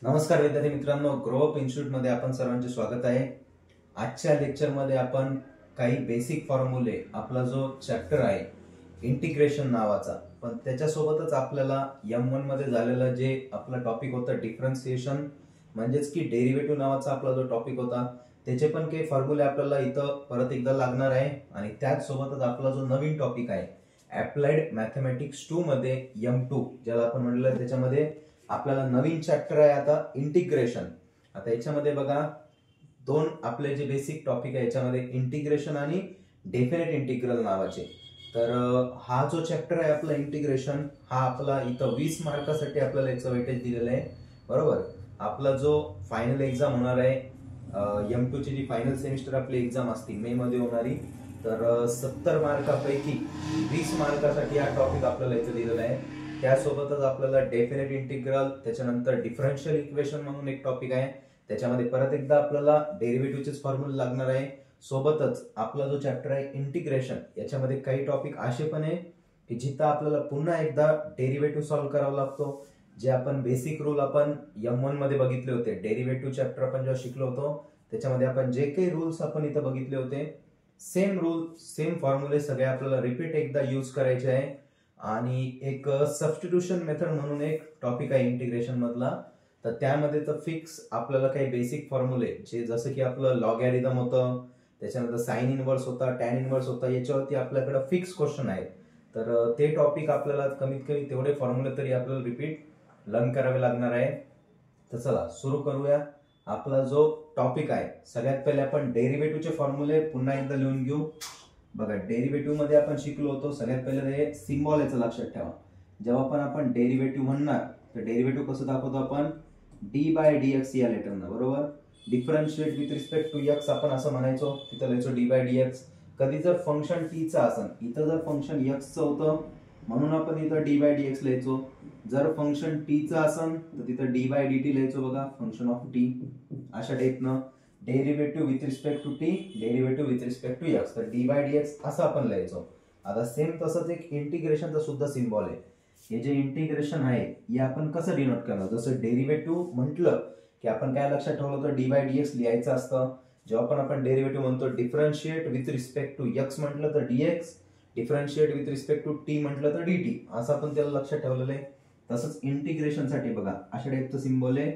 नमस्कार विद्यार्थी मित्रांनो, ग्रो अप इन्स्टिट्यूट मध्ये आपण सर्वांचे स्वागत आहे। आजच्या लेक्चर मध्ये आपण काही बेसिक फॉर्म्युले, आपला जो चॅप्टर आहे इंटिग्रेशन नावाचा, पण त्याच्यासोबतच आपल्याला M1 मध्ये झालेला जे आपला टॉपिक होता डिफरन्शिएशन म्हणजेच की डेरिव्हेटिव्ह नावाचा आपला जो टॉपिक होता, त्याचे पण काही फॉर्म्युले आपल्याला इथं परत एकदा लागणार आहे। आणि त्याच सोबतच आपला जो नवीन टॉपिक आहे अप्लाइड मॅथमॅटिक्स 2 मध्ये M2 ज्याला आपण म्हटलं, त्याच्यामध्ये आपल्याला नवीन चॅप्टर आहे आता इंटिग्रेशन। आता याच्यामध्ये बघा दोन आपले जे बेसिक टॉपिक आहे याच्यामध्ये इंटिग्रेशन आणि डेफिनेट इंटिग्रल नावाचे। तर हा जो चॅप्टर आहे आपला इंटिग्रेशन, हा आपला इथं 20 मार्कासाठी आपल्याला याचं वेटेज दिलेलं आहे, बरोबर। आपला जो फायनल एक्झाम होणार आहे M2 ची जी फायनल सेमिस्टर आपली एक्झाम असते मे मध्ये होणारी, तर 70 मार्कापैकी 20 मार्कासाठी हा टॉपिक आपल्याला इथं दिलेला आहे। त्यासोबतच आपल्याला डेफिनेट इंटिग्रल, त्याच्यानंतर डिफरन्शियल इक्वेशन म्हणून एक टॉपिक आहे, त्याच्यामध्ये परत एकदा आपल्याला डेरिव्हेटिव्हचेच फॉर्म्युला लागणार आहे। सोबतच आपला जो चॅप्टर आहे इंटिग्रेशन, याच्यामध्ये काही टॉपिक असे पण आहे की जिथं आपल्याला पुन्हा एकदा डेरिव्हेटिव्ह सॉल्व्ह करावा लागतो। जे आपण बेसिक रूल आपण M1 मध्ये बघितले होते, डेरिव्हेटिव्ह चॅप्टर आपण जेव्हा शिकलो होतो त्याच्यामध्ये आपण जे काही रूल्स आपण इथं बघितले होते, सेम रूल सेम फॉर्म्युले सगळे आपल्याला रिपीट एकदा यूज करायचे आहे। आणि एक सबस्टिट्यूशन मेथड म्हणून एक टॉपिक आहे इंटिग्रेशन मधला, तर त्यामध्ये तर फिक्स आपल्याला काही बेसिक फॉर्म्युले, जे जसं की आपलं लॉगॅरिथम होतं, त्याच्यानंतर साइन इनवर्स होता, टॅन इनवर्स होता, याच्यावरती आपल्याकडे फिक्स क्वेश्चन आहेत। तर ते टॉपिक आपल्याला कमीत कमी तेवढे फॉर्म्युले तरी आपल्याला रिपीट लर्न करावे लागणार आहे। तर चला सुरू करूया। आपला जो टॉपिक आहे, सगळ्यात पहिले आपण डेरिव्हेटिव्हचे फॉर्म्युले पुन्हा एकदा लिहून घेऊ। बघा डेरिव्हेटिव्ह मध्ये आपण शिकलो होतो, सगळ्यात पहिले हे सिम्बॉल याचं लक्षात ठेवा। जेव्हा पण आपण डेरिव्हेटिव्ह म्हणणार तर डेरिव्हेटिव्ह कसं दाखवतो आपण, डी बाय dx या लेटरनं, बरोबर। Differentiate with respect to x आपण असं म्हणायचो, तिथं लिहायचो डी बाय dx। कधी जर फंक्शन t चं असेल, इथं जर फंक्शन x चं होतं म्हणून आपण इथं डी बाय dx लिहायचो। जर फंक्शन t चं असेल तर तिथं डी बाय dt लिहायचो, बघा फंक्शन ऑफ t, अशा टाइपनं derivative with respect to t, derivative with respect to x, तर डी बाय dx असं आपण लिहायचो। आता सेम तसंच एक इंटिग्रेशनचा सुद्धा सिम्बॉल आहे। हे जे इंटिग्रेशन आहे हे आपण कसं डिनोट करणार, जसं डेरिव्हेटिव्ह म्हटलं की आपण काय लक्षात ठेवलं होतं, डी बाय dx लिहायचं असतं। जेव्हा पण आपण डेरिव्हेटिव्ह म्हणतो differentiate with respect to x म्हटलं तर dx, differentiate with respect to t म्हटलं तर dt, असं आपण त्याला लक्षात ठेवलेलं आहे। तसंच इंटिग्रेशन साठी बघा अशा टाइपचं सिम्बॉल आहे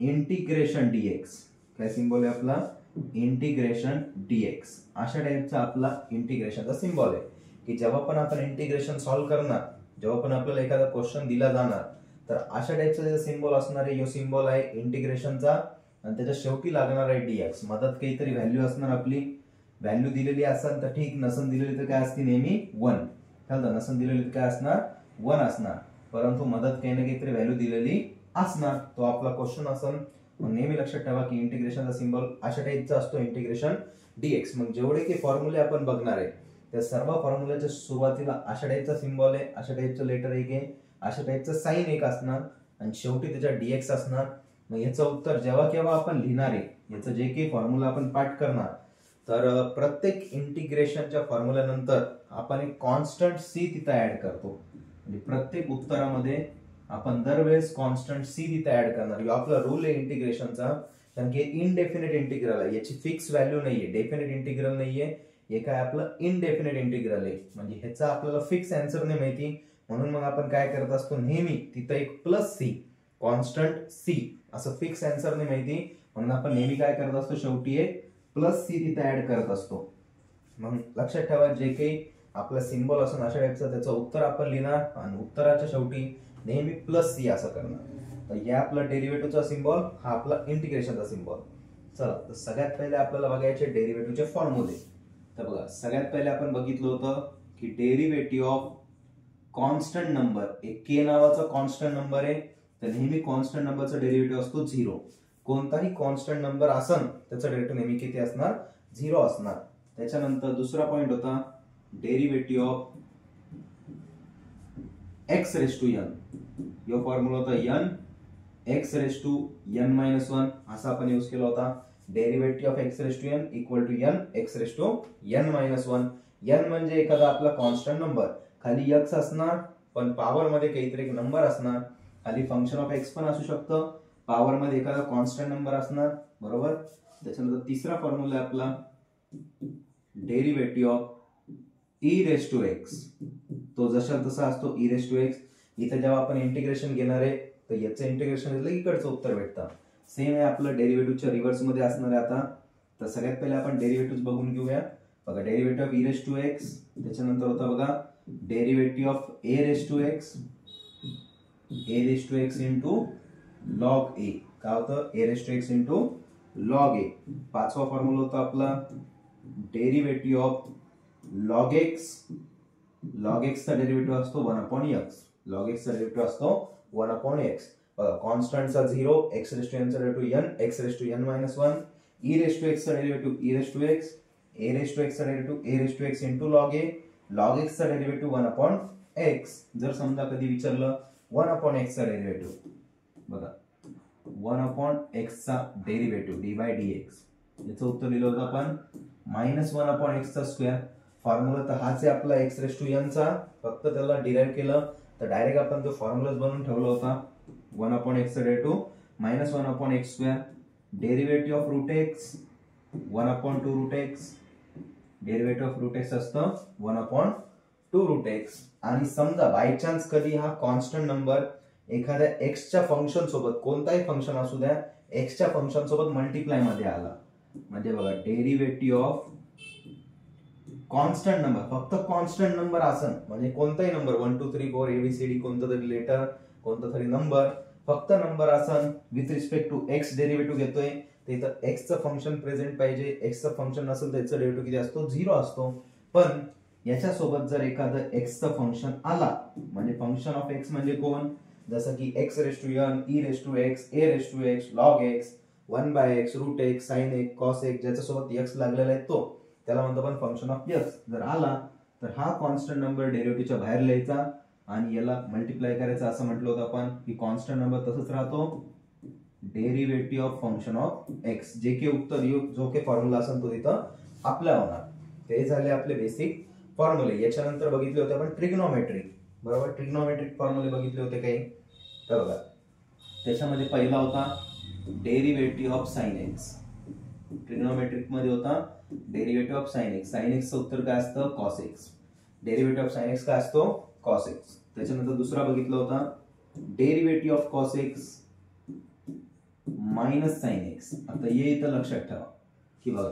इंटिग्रेशन dx। काय सिम्बॉल आहे आपला, इंटिग्रेशन dx, अशा टाइपचा आपला इंटिग्रेशनचा सिम्बॉल आहे की जेव्हा पण आपण इंटिग्रेशन सॉल्व्ह करणार, जेव्हा पण आपल्याला एखादा क्वेश्चन दिला जाणार, तर अशा टाइपचा जे सिम्बॉल असणार आहे, यो सिम्बॉल आहे इंटिग्रेशनचा, आणि त्याच्या शेवटी लागणार आहे dx। मदत काहीतरी व्हॅल्यू असणार आपली, व्हॅल्यू दिलेली असेल तर ठीक, नसन दिलेली तर काय असते नेहमी 1, कळलं, नसन दिलेली तर काय असणार 1 असणार, परंतु मदत काही ना काहीतरी व्हॅल्यू दिलेली असणार, तो आपला क्वेश्चन असेल। मग नेहमी लक्षात ठेवा की इंटिग्रेशनचा सिम्बॉल अशा टाइपचा असतो इंटिग्रेशन dx। मग जेवढे काही फॉर्म्युले आपण बघणार आहे त्या सर्व फॉर्म्युल्याच्या सुरुवातीला अशा टाइपचा सिम्बॉल आहे, अशा टाइपचं लेटर एक आहे, अशा टाइपचं साइन एक असणार, आणि शेवटी त्याच्या dx असणार। मग याचं उत्तर जेव्हा केव्हा आपण लिहिणार आहे, याचं जे काही फॉर्म्युला आपण पाठ करणार, तर प्रत्येक इंटिग्रेशनच्या फॉर्म्युल्यानंतर आपण एक कॉन्स्टंट c तिथं ऍड करतो, म्हणजे प्रत्येक उत्तरामध्ये आपण दरवेळेस कॉन्स्टंट c तिथे ऍड करणार। हा आपला रूल आहे इंटिग्रेशनचा, कारण की इनडेफिनेट इंटिग्रल आहे, याची फिक्स व्हॅल्यू नाहीये, डेफिनेट इंटिग्रल नाहीये, हे काय आपलं इनडेफिनेट इंटिग्रल आहे, म्हणजे ह्याचा आपल्याला फिक्स आन्सर नाही माहिती, म्हणून मग आपण काय करत असतो, नेहमी तिथं एक प्लस c, कॉन्स्टंट c, असं फिक्स आन्सर नाही माहिती, म्हणून आपण नेहमी काय करत असतो, शेवटी एक प्लस c तिथे ऍड करत असतो। मग लक्षात ठेवा जे काही आपला सिम्बॉल असून अशा टाइपचा त्याचं उत्तर आपण लिहिणार, आणि उत्तराच्या शेवटी नेहमी प्लस c असं करणार। तर या आपला डेरिव्हेटिव्हचा सिम्बॉल, हा आपला इंटिग्रेशनचा सिम्बॉल। चला तर सगळ्यात पहिले आपल्याला बघायचे डेरिव्हेटिव्हचे फॉर्म्युले। तर बघा सगळ्यात पहिले आपण बघितलं होतं की डेरिव्हेटिव्ह ऑफ कॉन्स्टंट नंबर, एक k नावाचा कॉन्स्टंट नंबर आहे, तर नेहमी कॉन्स्टंट नंबरचा डेरिव्हेटिव्ह असतो 0। कोणताही कॉन्स्टंट नंबर असन त्याचा डेरिव्हेटिव्ह नेहमी किती असणार, 0 असणार। त्याच्यानंतर दुसरा पॉइंट होता derivative of x raise to n, यो फॉर्म्युला होता n x raise to n minus 1, असा आपण यूज केला होता। Derivative of x raise to n equal to n x raise to n minus 1। n म्हणजे एखादा आपला कॉन्स्टंट नंबर, खाली x असणार पण पॉवर मध्ये काहीतरी एक नंबर असणार, खाली फंक्शन ऑफ x पण असू शकतं, पॉवर मध्ये एखादा कॉन्स्टंट नंबर असणार, बरोबर. त्याच्यानंतर तिसरा फॉर्म्युला आहे आपला derivative of e raise to x. तो जसा तसा असतो ई रेस टू एक्स. इथे जेव्हा आपण इंटिग्रेशन घेणार आहे तर याचं इंटिग्रेशन घेतलं इकडचं उत्तर भेटतं. सेम आहे आपलं डेरिव्हेटिव्हच्या रिव्हर्स मध्ये असणार आहे. आता तर सगळ्यात पहिले आपण डेरिव्हेटिव्ह बघून घेऊया. बघा derivative of e raise to x, त्याच्यानंतर होता बघा derivative of a raise to x, a raise to x into log a. काय होतं? A raise to x into log a. पाचवा फॉर्म्युला होता आपला derivative of log x. Log x चा derivative असतो 1/x. लॉग एक्स चा derivative असतो 1/x. कॉन्स्टंटचा 0, x रेस टू n चा derivative n, x raise to n - 1, e raise to x चा derivative e raise to x, a raise to x चा derivative a raise to x into log a. Log x चा derivative 1/x. जर समजा कधी विचारलं 1/x चा derivative, बघा 1/x चा डेरिव्हेटिव्ह d/dx, याचं उत्तर लिहिलं होतं आपण -1/x चा स्क्वेअर. फॉर्म्युला तर हाच आहे आपला x रेस टू n चा, फक्त त्याला डिराइव्ह केलं तर डायरेक्ट आपण तो फॉर्म्युलाच बनवून ठेवला होता. 1/x चा derivative -1/x square. Derivative of root x 1/2 root x. Derivative of root x असतं 1/2 रूट x. आणि समजा बाय चान्स कधी हा कॉन्स्टंट नंबर एखाद्या x च्या फंक्शन सोबत, कोणताही फंक्शन असू द्या, x च्या फंक्शन सोबत मल्टिप्लाय मध्ये आला, म्हणजे बघा डेरिव्हेटिव्ह ऑफ कॉन्स्टंट नंबर, फक्त कॉन्स्टंट नंबर असन, म्हणजे कोणताही नंबर 1 2 3 4 ABCD कोणता तरी लेटर, कोणता तरी नंबर, फक्त नंबर असन with respect to x derivative घेतोय, तर इथं x चं फंक्शन प्रेझेंट पाहिजे. x चं फंक्शन नसेल तर याचं डेरिव्हेटिव्ह किती असतो? 0 असतो. पण याच्या सोबत जर एखादं x चं फंक्शन आला, म्हणजे फंक्शन ऑफ x म्हणजे कोण? जसं की x raise to n, e raise to x, a raise to x, log x, 1/x, root x, sin x, cos x, ज्याच्या सोबत x लागलेला आहे तो, त्याला म्हणतो आपण फंक्शन ऑफ x. जर आला तर हा कॉन्स्टंट नंबर डेरिव्हेटिव्हच्या बाहेर लिहायचा आणि याला मल्टिप्लाय करायचं. असं म्हटलं होतं आपण की कॉन्स्टंट नंबर तसंच राहतो, derivative of function of x. जे काही उत्तर येऊ, जो काही फॉर्म्युला असेल तो तिथं आपला होणार. ते झाले आपले बेसिक फॉर्म्युले. याच्यानंतर बघितले होते आपण ट्रिग्नोमेट्रिक, बरोबर. ट्रिग्नोमेट्रिक फॉर्म्युले बघितले होते काही. तर बघा त्याच्यामध्ये पहिला होता derivative of sine x. Trigonometric मध्ये होता derivative of sine x. Sine एक्सचं उत्तर काय असतं? Cos x. Derivative of sine x काय असतो? Cos x. त्याच्यानंतर दुसरा बघितला होता derivative of cos x minus sine x. आता हे इथं लक्षात ठेवा की बघा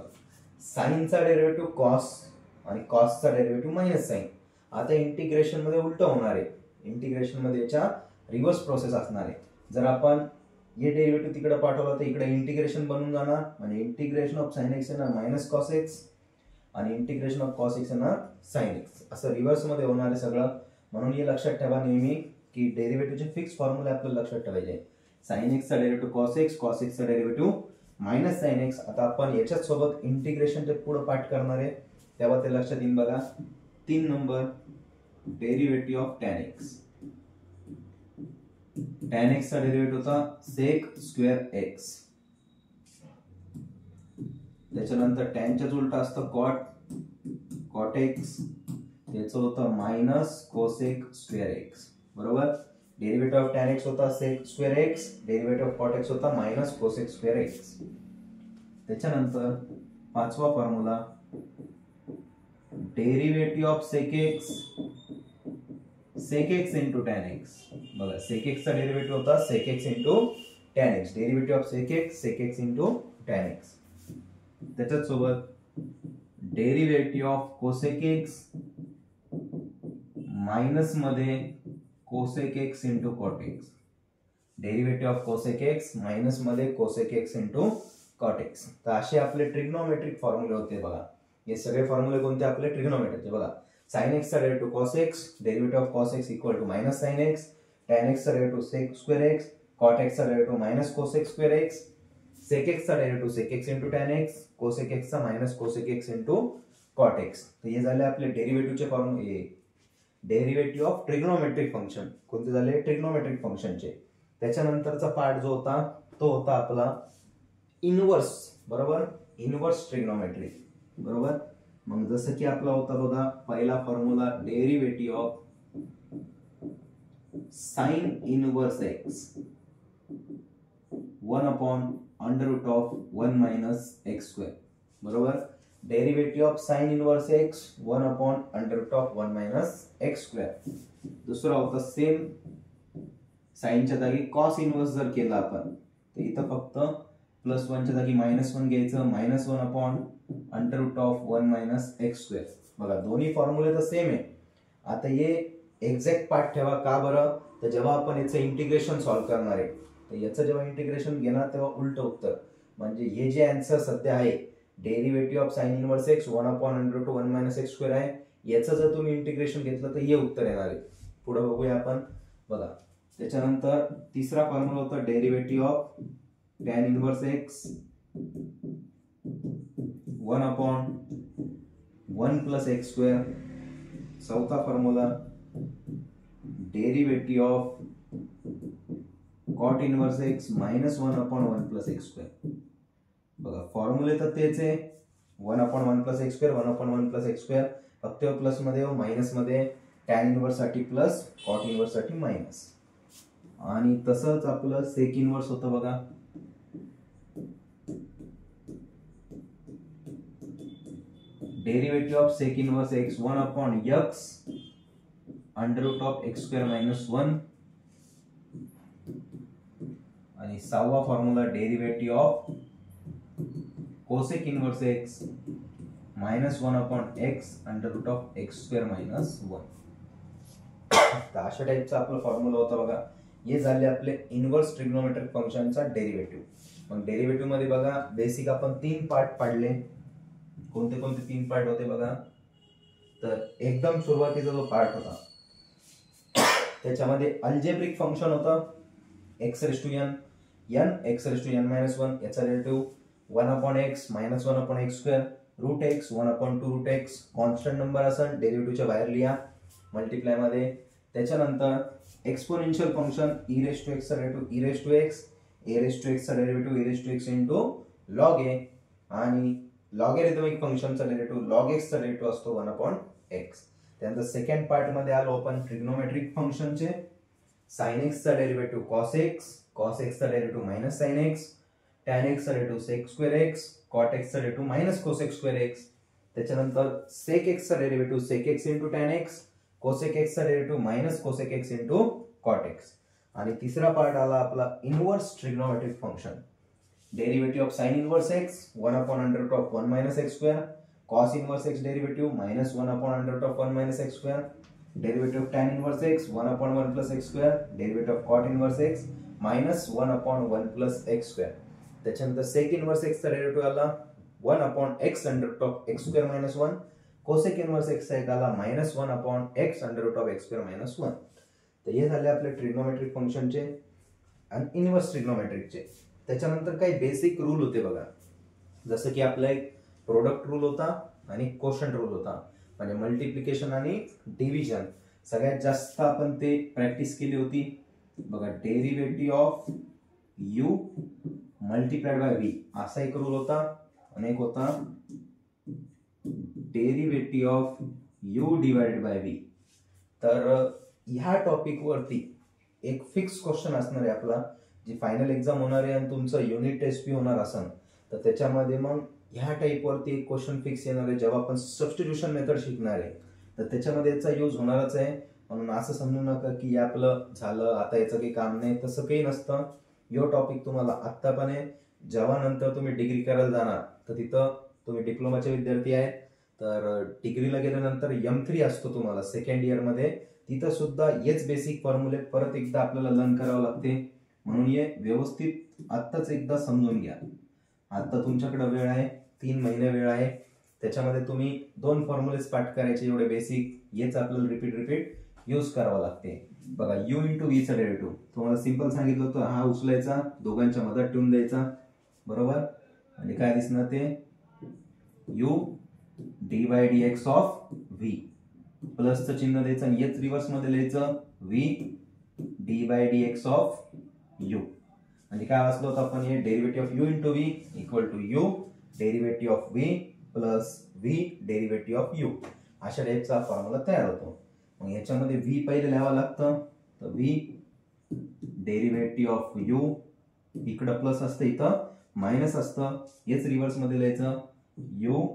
साइनचा डेरिव्हेटिव्ह कॉस आणि कॉसचा डेरिव्हेटिव्ह मायनस साइन. आता इंटिग्रेशन मध्ये उलट होणार आहे. इंटिग्रेशन मध्ये याच्या रिव्हर्स प्रोसेस असणार आहे. जर आपण हे डेरिव्हेटिव्ह तिकडे पाठवलं तर इकडे इंटिग्रेशन बनून जाणार, म्हणजे इंटिग्रेशन ऑफ साइन एक्स येणार मायनस कॉस एक्स आणि इंटिग्रेशन ऑफ कॉस एक्स येणार साइन एक्स. असं रिव्हर्स मध्ये होणार आहे सगळं. म्हणून हे लक्षात ठेवा नेहमी की डेरिव्हेटिव्हचे फिक्स फॉर्म्युले आपल्याला लक्षात ठेवायचे. साइन एक्सचा डेरिव्हेटिव्ह कॉस एक्स, कॉस एक्सचा डेरिव्हेटिव्ह मायनस साइन एक्स. आता आपण याच्याच सोबत इंटिग्रेशनचे पुढे पाठ करणार आहे, तेव्हा ते लक्षात येईल. बघा 3 number derivative of tan x. Tan x चा डेरिव्हेटिव्ह होता सेक स्क्वेअर एक्स. त्याच्यानंतर टॅनच्याच उलट असतं कॉट एक्स, याचं होतं मायनस कोसेक स्क्वेअर एक्स, बरोबर. डेरिव्हेटिव्ह ऑफ टॅन एक्स होता sec square x, derivative of cot x होता मायनस कोसेक स्क्वेअर एक्स. त्याच्यानंतर पाचवा formula derivative of sec x into tan x. बघा सेक एक्स चा derivative होता sec x into tan x. Derivative of sec x into tan x. त्याच्याच सोबत derivative of cosec x minus मध्ये cosec x into cot x. Derivative of cosec x minus मध्ये cosec x into cot x. तर असे आपले trigonometric फॉर्म्युले होते. बघा हे सगळे फॉर्म्युले कोणते आपले? ट्रिग्नोमेट्रिकचे. बघा sin x चा derivative cos x, derivative of cos x equal to minus sin x, tan x चा derivative sec square x, cot x चा derivative minus cosec square x, sec x चा derivative sec x into tan x, cosec x चा minus cosec x into cot x. तर हे झाले आपले डेरिव्हेटिव्हचे फॉर्म्युले. डेरिव्हेटिव्ह ऑफ ट्रिग्नोमेट्रिक फंक्शन कोणते झाले? ट्रिग्नोमेट्रिक फंक्शनचे. त्याच्यानंतरचा पार्ट जो होता तो होता आपला इनवर्स, बरोबर. इनवर्स ट्रिग्नोमेट्री, बरोबर. मग जसं की आपला होता बघा पहिला formula derivative of sine inverse x. 1 upon under root of 1 minus x square, बरोबर. Derivative of sine inverse x 1 upon under root of 1 minus x square. दुसरा होता सेम साइनच्या जागी कॉस इनवर्स जर केला आपण तर इथं फक्त +1 च्या जागी -1 घ्यायचं, -1 upon under root of 1 minus x square. बघा दोन्ही फॉर्म्युले तर सेम आहे. आता हे एक्झॅक्ट पार्ट ठेवा, का बरं, तर जेव्हा आपण याचं इंटिग्रेशन सॉल्व्ह करणार आहे तर याचं जेव्हा इंटिग्रेशन घेणार तेव्हा उलट उत्तर, म्हणजे हे जे आन्सर सध्या आहे derivative of sine inverse x 1 upon under root 1 minus x square आहे, याचं जर तुम्ही इंटिग्रेशन घेतलं तर हे उत्तर येणार आहे. पुढे बघूया आपण. बघा त्याच्यानंतर तिसरा फॉर्म्युला होता derivative of tan inverse x 1 upon 1 plus x square. चौथा formula derivative of cot inverse x -1 upon 1 plus x square. बघा फॉर्म्युले तर तेच आहे, 1 upon 1 plus x square, 1 upon 1 plus x square, फक्त प्लस मध्ये मायनस मध्ये टॅन इनवर्स साठी प्लस, कॉट इनवर्स साठी मायनस. आणि तसंच आपलं सेक इनवर्स होतं बघा. Derivative of sec inverse x 1 upon x under root of x square -1. आणि सहावा formula derivative of cosec inverse x -1 upon x under root of x square -1. तर अशा टाइपचा आपला फॉर्म्युला होता बघा. हे झाले आपले इनवर्स ट्रिग्नोमेट्रिक फंक्शनचा डेरिव्हेटिव्ह. मग डेरिव्हेटिव्ह मध्ये बघा बेसिक आपण 3 पार्ट पाडले. कोणते कोणते 3 पार्ट होते बघा. तर एकदम सुरुवातीचा जो पार्ट होता त्याच्यामध्ये अल्जेब्रिक फंक्शन होतं x raise to n, x raise to n -1, याचा derivative 1 upon x -1 upon x square, root x 1 upon 2 root x. Constant number असेल डेरिव्हेटिव्हच्या बाहेर लिहा मल्टिप्लाय मध्ये. त्याच्यानंतर exponential function e raise to x चा derivative e raise to x, a raise to x चा derivative e raise to x into log a, आणि logarithmic फंक्शनचा डेरिव्हेटिव्ह log x चा डेरिव्हेटिव्ह असतो 1 अपॉन x. त्यानंतर second part मध्ये आलो आपण ट्रिग्नोमेट्रिक फंक्शनचे. sin x चा डेरिव्हेटिव्ह cos x चा derivative minus sin x, tan x चा derivative sec square x, cot x चा derivative minus cosec square x. त्याच्यानंतर sec x चा derivative sec x into tan x, cosec x चा derivative minus cosec x into cot x. आणि तिसरा part आला आपला inverse trigonometric function. Derivative of sin inverse x 1 upon under root of 1 minus x square, cos inverse x derivative -1 upon under root of 1 minus x square, derivative of tan inverse x 1 upon 1 plus x square, derivative of cot inverse x -1 upon 1 plus x square. त्याच्यानंतर sec inverse x चा derivative आला 1 upon x under root of x square -1, cosec inverse x चा एक आला -1 upon x under root of x square -1. तर हे झाले आपले ट्रिग्नोमेट्रिक फंक्शनचे आणि इनवर्स ट्रिग्नोमेट्रिकचे. त्याच्यानंतर काही बेसिक रूल होते बघा. जसं की आपला एक प्रोडक्ट रूल होता आणि कोशंट रूल होता, म्हणजे मल्टिप्लिकेशन आणि डिव्हिजन. सगळ्यात जास्त आपण ते प्रॅक्टिस केली होती बघा. Derivative of u multiplied by v असा एक रूल होता, आणि एक होता derivative of u divided by v. तर ह्या टॉपिक वरती एक फिक्स क्वेश्चन असणार आहे आपला, जी फायनल एक्झाम होणार आहे आणि तुमचं युनिट टेस्ट बी होणार असेल तर त्याच्यामध्ये मग ह्या टाइप वरती एक क्वेश्चन फिक्स येणार आहे. जेव्हा आपण सबस्टिट्यूशन मेथड शिकणार आहे तर त्याच्यामध्ये याचा यूज होणारच आहे. म्हणून असं समजू नका की आपलं झालं आता याचं काही काम नाही, तसं काही नसतं. यो टॉपिक तुम्हाला आत्ता पण आहे. जेव्हा नंतर तुम्ही डिग्री करायला जाणार तर तिथं तुम्ही डिप्लोमाचे विद्यार्थी आहेत तर डिग्रीला गेल्यानंतर M3 असतो तुम्हाला सेकंड इयर मध्ये, तिथं सुद्धा हेच बेसिक फॉर्म्युले परत एकदा आपल्याला लर्न करावं लागते. म्हणून हे व्यवस्थित आत्ताच एकदा समजून घ्या. आता तुमच्याकडे वेळ आहे, 3 महिने वेळ आहे. त्याच्यामध्ये तुम्ही 2 फॉर्म्युलेस पाठ करायचे एवढे बेसिक, हेच आपल्याला रिपीट यूज करावं लागते. बघा u इंटू v चा डेरिव्हेटिव्ह तुम्हाला सिंपल सांगितलं होतं, हा उचलायचा दोघांच्या मधात ठेवून द्यायचा, बरोबर. आणि काय दिसणार ते u d by d x of v, प्लसचं चिन्ह द्यायचं आणि हेच रिव्हर्स मध्ये लिहायचं v d by d x of u. म्हणजे काय वाचलं होतं आपण हे derivative of u into v equal to u derivative of v plus v derivative of u. अशा टाइपचा फॉर्म्युला तयार होतो. मग याच्यामध्ये v पहिले लिहावं लागतं, तर v डेरिव्हेटिव्ह ऑफ u इकडं प्लस असतं, इथं मायनस असतं. हेच रिव्हर्स मध्ये लिहायचं, यू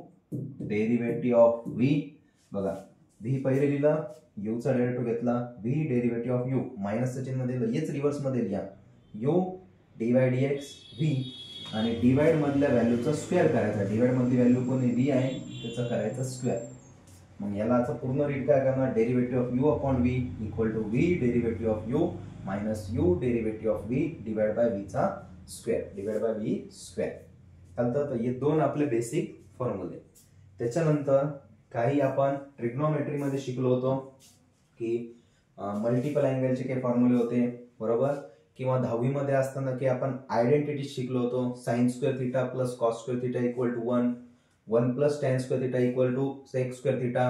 डेरिव्हेटिव्ह ऑफ व्ही. बघा व्ही पहिले लिहिलं, यू चा डेरिव्हेटिव्ह घेतला, व्ही डेरिव्हेटिव्ह ऑफ यू मायनसचं चिन्ह दिलं, हेच रिव्हर्स मध्ये लिहा, यू डिवाइड एक्स व्ही आणि डिवाइड मधल्या व्हॅल्यूचा स्क्वेअर करायचा. डिवाइड मधली व्हॅल्यू कोणी व्ही आहे, त्याचा करायचा स्क्वेअर. मग याला आता पूर्ण रीड काय करणार, derivative of u upon v equal to v derivative of u minus u derivative of v divide by v चा square, divide by v square. चालतं. तर हे दोन आपले बेसिक फॉर्म्युले. त्याच्यानंतर काही आपण ट्रिग्नोमेट्री मध्ये शिकलो होतो की मल्टिपल अँगलचे काही फॉर्म्युले होते, बरोबर. किंवा 10वी मध्ये असताना की आपण आयडेंटिटी शिकलो होतो, sine square theta plus cos square theta equal to 1, 1 plus tan square theta equal to sec square theta,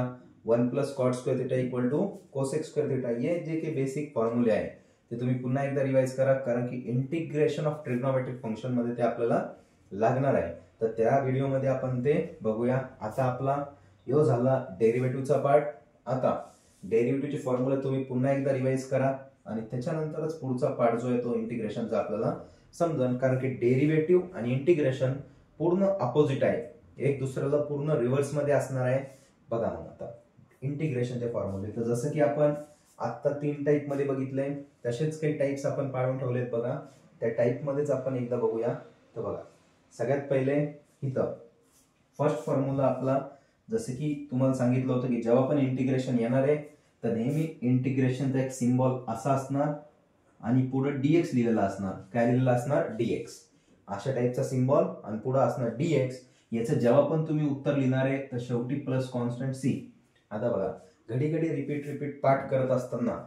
1 plus cot square theta equal to cosec square theta. हे जे काही बेसिक फॉर्म्युले आहे ते तुम्ही पुन्हा एकदा रिवाइज करा, कारण की इंटिग्रेशन ऑफ ट्रिग्नोमेट्रिक फंक्शन मध्ये ते आपल्याला लागणार आहे. तर त्या व्हिडिओमध्ये आपण ते बघूया. आता आपला यो झाला डेरिव्हेटिव्हचा पार्ट. आता डेरिव्हेटिव्हचे फॉर्म्युले तुम्ही पुन्हा एकदा रिवाइज करा आणि त्याच्यानंतरच पुढचा पार्ट जो आहे तो इंटिग्रेशनचा आपल्याला समजेल, कारण की डेरिव्हेटिव्ह आणि इंटिग्रेशन पूर्ण अपोजिट आहे, एक दुसऱ्याला पूर्ण रिव्हर्स मध्ये असणार आहे. बघा मग आता इंटिग्रेशनचे फॉर्म्युले. तर जसं की आपण आता 3 टाईप मध्ये बघितले, तसेच काही टाईप्स आपण पाळून ठेवलेत. बघा त्या टाईप मध्येच आपण एकदा बघूया. तर बघा सगळ्यात पहिले इथं फर्स्ट फॉर्म्युला आपला, जसं की तुम्हाला सांगितलं होतं की जेव्हा पण इंटिग्रेशन येणार आहे तर नेहमी इंटिग्रेशनचा एक सिम्बॉल असा असणार आणि पुढे डीएक्स लिहिलेला असणार. काय लिहिलेला असणार, डीएक्स. अशा टाईपचा सिम्बॉल आणि पुढे असणार डीएक्स. याचं जेव्हा पण तुम्ही उत्तर लिहिणार आहे तर शेवटी प्लस कॉन्स्टंट सी. आता बघा घडी घडी रिपीट पाठ करत असताना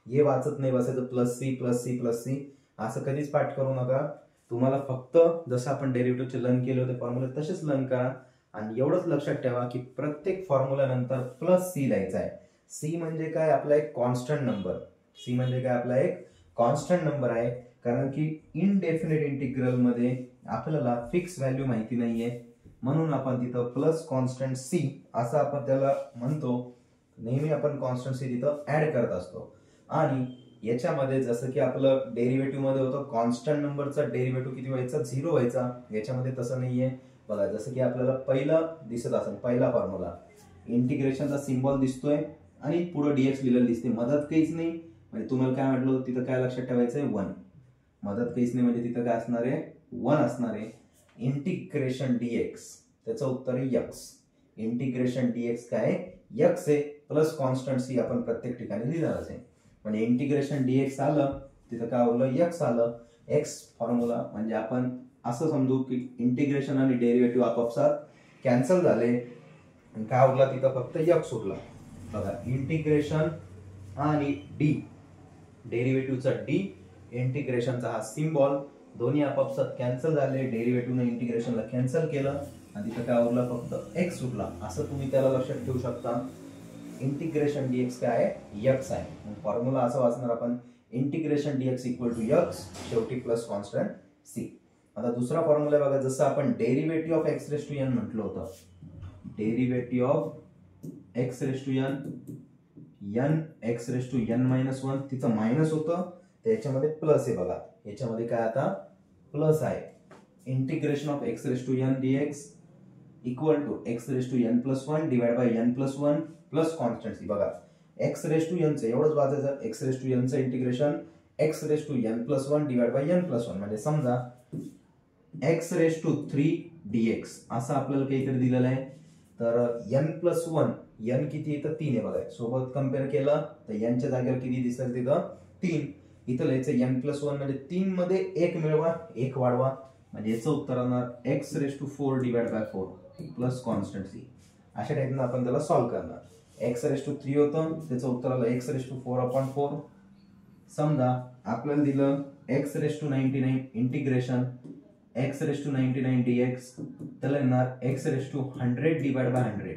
हे वाचत नाही बसायचं, plus C plus C plus C असं कधीच पाठ करू नका. तुम्हाला फक्त जसं आपण डेरिव्हेटिव्हचे लर्न केले होते फॉर्म्युले तसेच लर्न करा आणि एवढंच लक्षात ठेवा की प्रत्येक फॉर्म्युला नंतर प्लस सी लिहायचा आहे. सी म्हणजे काय, आपला एक कॉन्स्टंट नंबर. सी म्हणजे काय, आपला एक कॉन्स्टंट नंबर आहे. कारण की इनडेफिनेट इंटिग्रल मध्ये आपल्याला फिक्स व्हॅल्यू माहिती नाहीये, म्हणून आपण तिथं प्लस कॉन्स्टंट सी असं आपण त्याला म्हणतो. नेहमी आपण कॉन्स्टंट सी तिथं ऍड करत असतो. आणि याच्यामध्ये जसं की आपलं डेरिव्हेटिव्ह मध्ये होतं कॉन्स्टंट नंबरचा डेरिव्हेटिव्ह किती व्हायचा, 0 व्हायचा. याच्यामध्ये तसं नाहीये. बघा जसं की आपल्याला पहिलं दिसत असेल, पहिला फॉर्म्युला इंटिग्रेशनचा सिम्बॉल दिसतोय आणि पुढे डीएक्स लिहिलेलं दिसते, मदत काहीच नाही. म्हणजे तुम्हाला काय म्हटलं तिथं काय लक्षात ठेवायचंय, 1. मदत काहीच नाही म्हणजे तिथं काय असणार आहे, 1 असणार आहे. इंटिग्रेशन डीएक्स त्याचं उत्तर आहे यक्स. इंटिग्रेशन डीएक्स काय यक्स आहे, प्लस कॉन्स्टंट सी आपण प्रत्येक ठिकाणी लिहिणारच आहे. म्हणजे इंटिग्रेशन डीएक्स आलं तिथं काय उरलं, यक्स आलं. एक्स फॉर्म्युला म्हणजे आपण असं समजू की इंटिग्रेशन आणि डेरिव्हेटिव्ह आपापसात कॅन्सल झाले, काय उरला तिथं फक्त यक्स उरला. बघा इंटिग्रेशन आणि डी, डेरिव्हेटिव्हचा डी, इंटिग्रेशनचा हा सिम्बॉल दोन्ही आपापसात कॅन्सल झाले. डेरिव्हेटिव्हने इंटिग्रेशनला कॅन्सल केलं आणि तिथं काय उरला, फक्त एक्स उरला. असं तुम्ही त्याला लक्षात ठेवू शकता. इंटिग्रेशन डीएक्स काय आहे, यक्स आहे. फॉर्म्युला असं वाचणार आपण, integration dx equal to x, शेवटी प्लस कॉन्स्टंट सी. आता दुसरा फॉर्म्युला बघा, जसं आपण derivative of x raise to n म्हटलं होतं, derivative of x raise to n, n x raise to n minus 1, तिथं मायनस होतं त्याच्यामध्ये प्लस आहे. बघा याच्यामध्ये काय आता प्लस आहे. Integration of x raise to n dx equal to x raise to n plus 1 divide by n plus 1 plus constant C. बघा एक्स रेस टू एन चं एवढंच वाचायचं, एक्स रेस टू एन चं integration x raise to n plus 1 divide by n plus 1. म्हणजे समजा x raise to 3 dx असं आपल्याला काहीतरी दिलेलं आहे. तर एन प्लस 1, एन किती इथं 3 आहे. बघा सोबत कम्पेअर केलं तर एनच्या जागेवर किती दिसेल तिथं 3. इथं लिहायचं एन प्लस 1 म्हणजे 3 मध्ये 1 मिळवा, 1 वाढवा. म्हणजे याचं उत्तर राहणार x raise to 4 divide by 4 plus constant C. अशा टाईपनं आपण त्याला सॉल्व्ह करणार. एक्स रेस टू 3 होतं, त्याचं उत्तर आलं एक्स रेस टू 4 अपॉन 4. समजा आपल्याला दिलं x raise to 99 integration x raise to 99 dx, त्याला येणार x raise to 100 divide by 100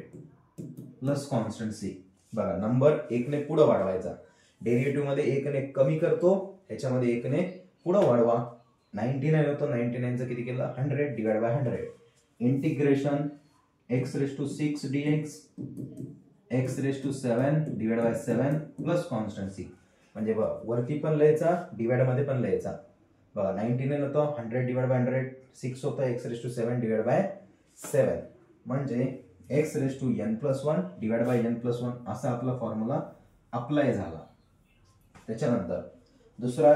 plus constant C. बघा नंबर 1 ने पुढे वाढवायचा. डेरिव्हेटिव्ह मध्ये 1 ने कमी करतो, ह्याच्यामध्ये 1 ने पुढे वाढवा. 99 होतं, 99 चं किती केलं 100 divide by 100. Integration x raise to 6 dx x raise to 7 divide by 7 plus constant C. म्हणजे वरती पण लिहायचा, डिवाइड मध्ये पण लिहायचा. बघा 99 होतं, 100/100 6 होतं, x⁻7 म्हणजे x⁻n+1 /n+1 असा आपला फॉर्म्युला अप्लाय झाला. त्याच्यानंतर दुसरा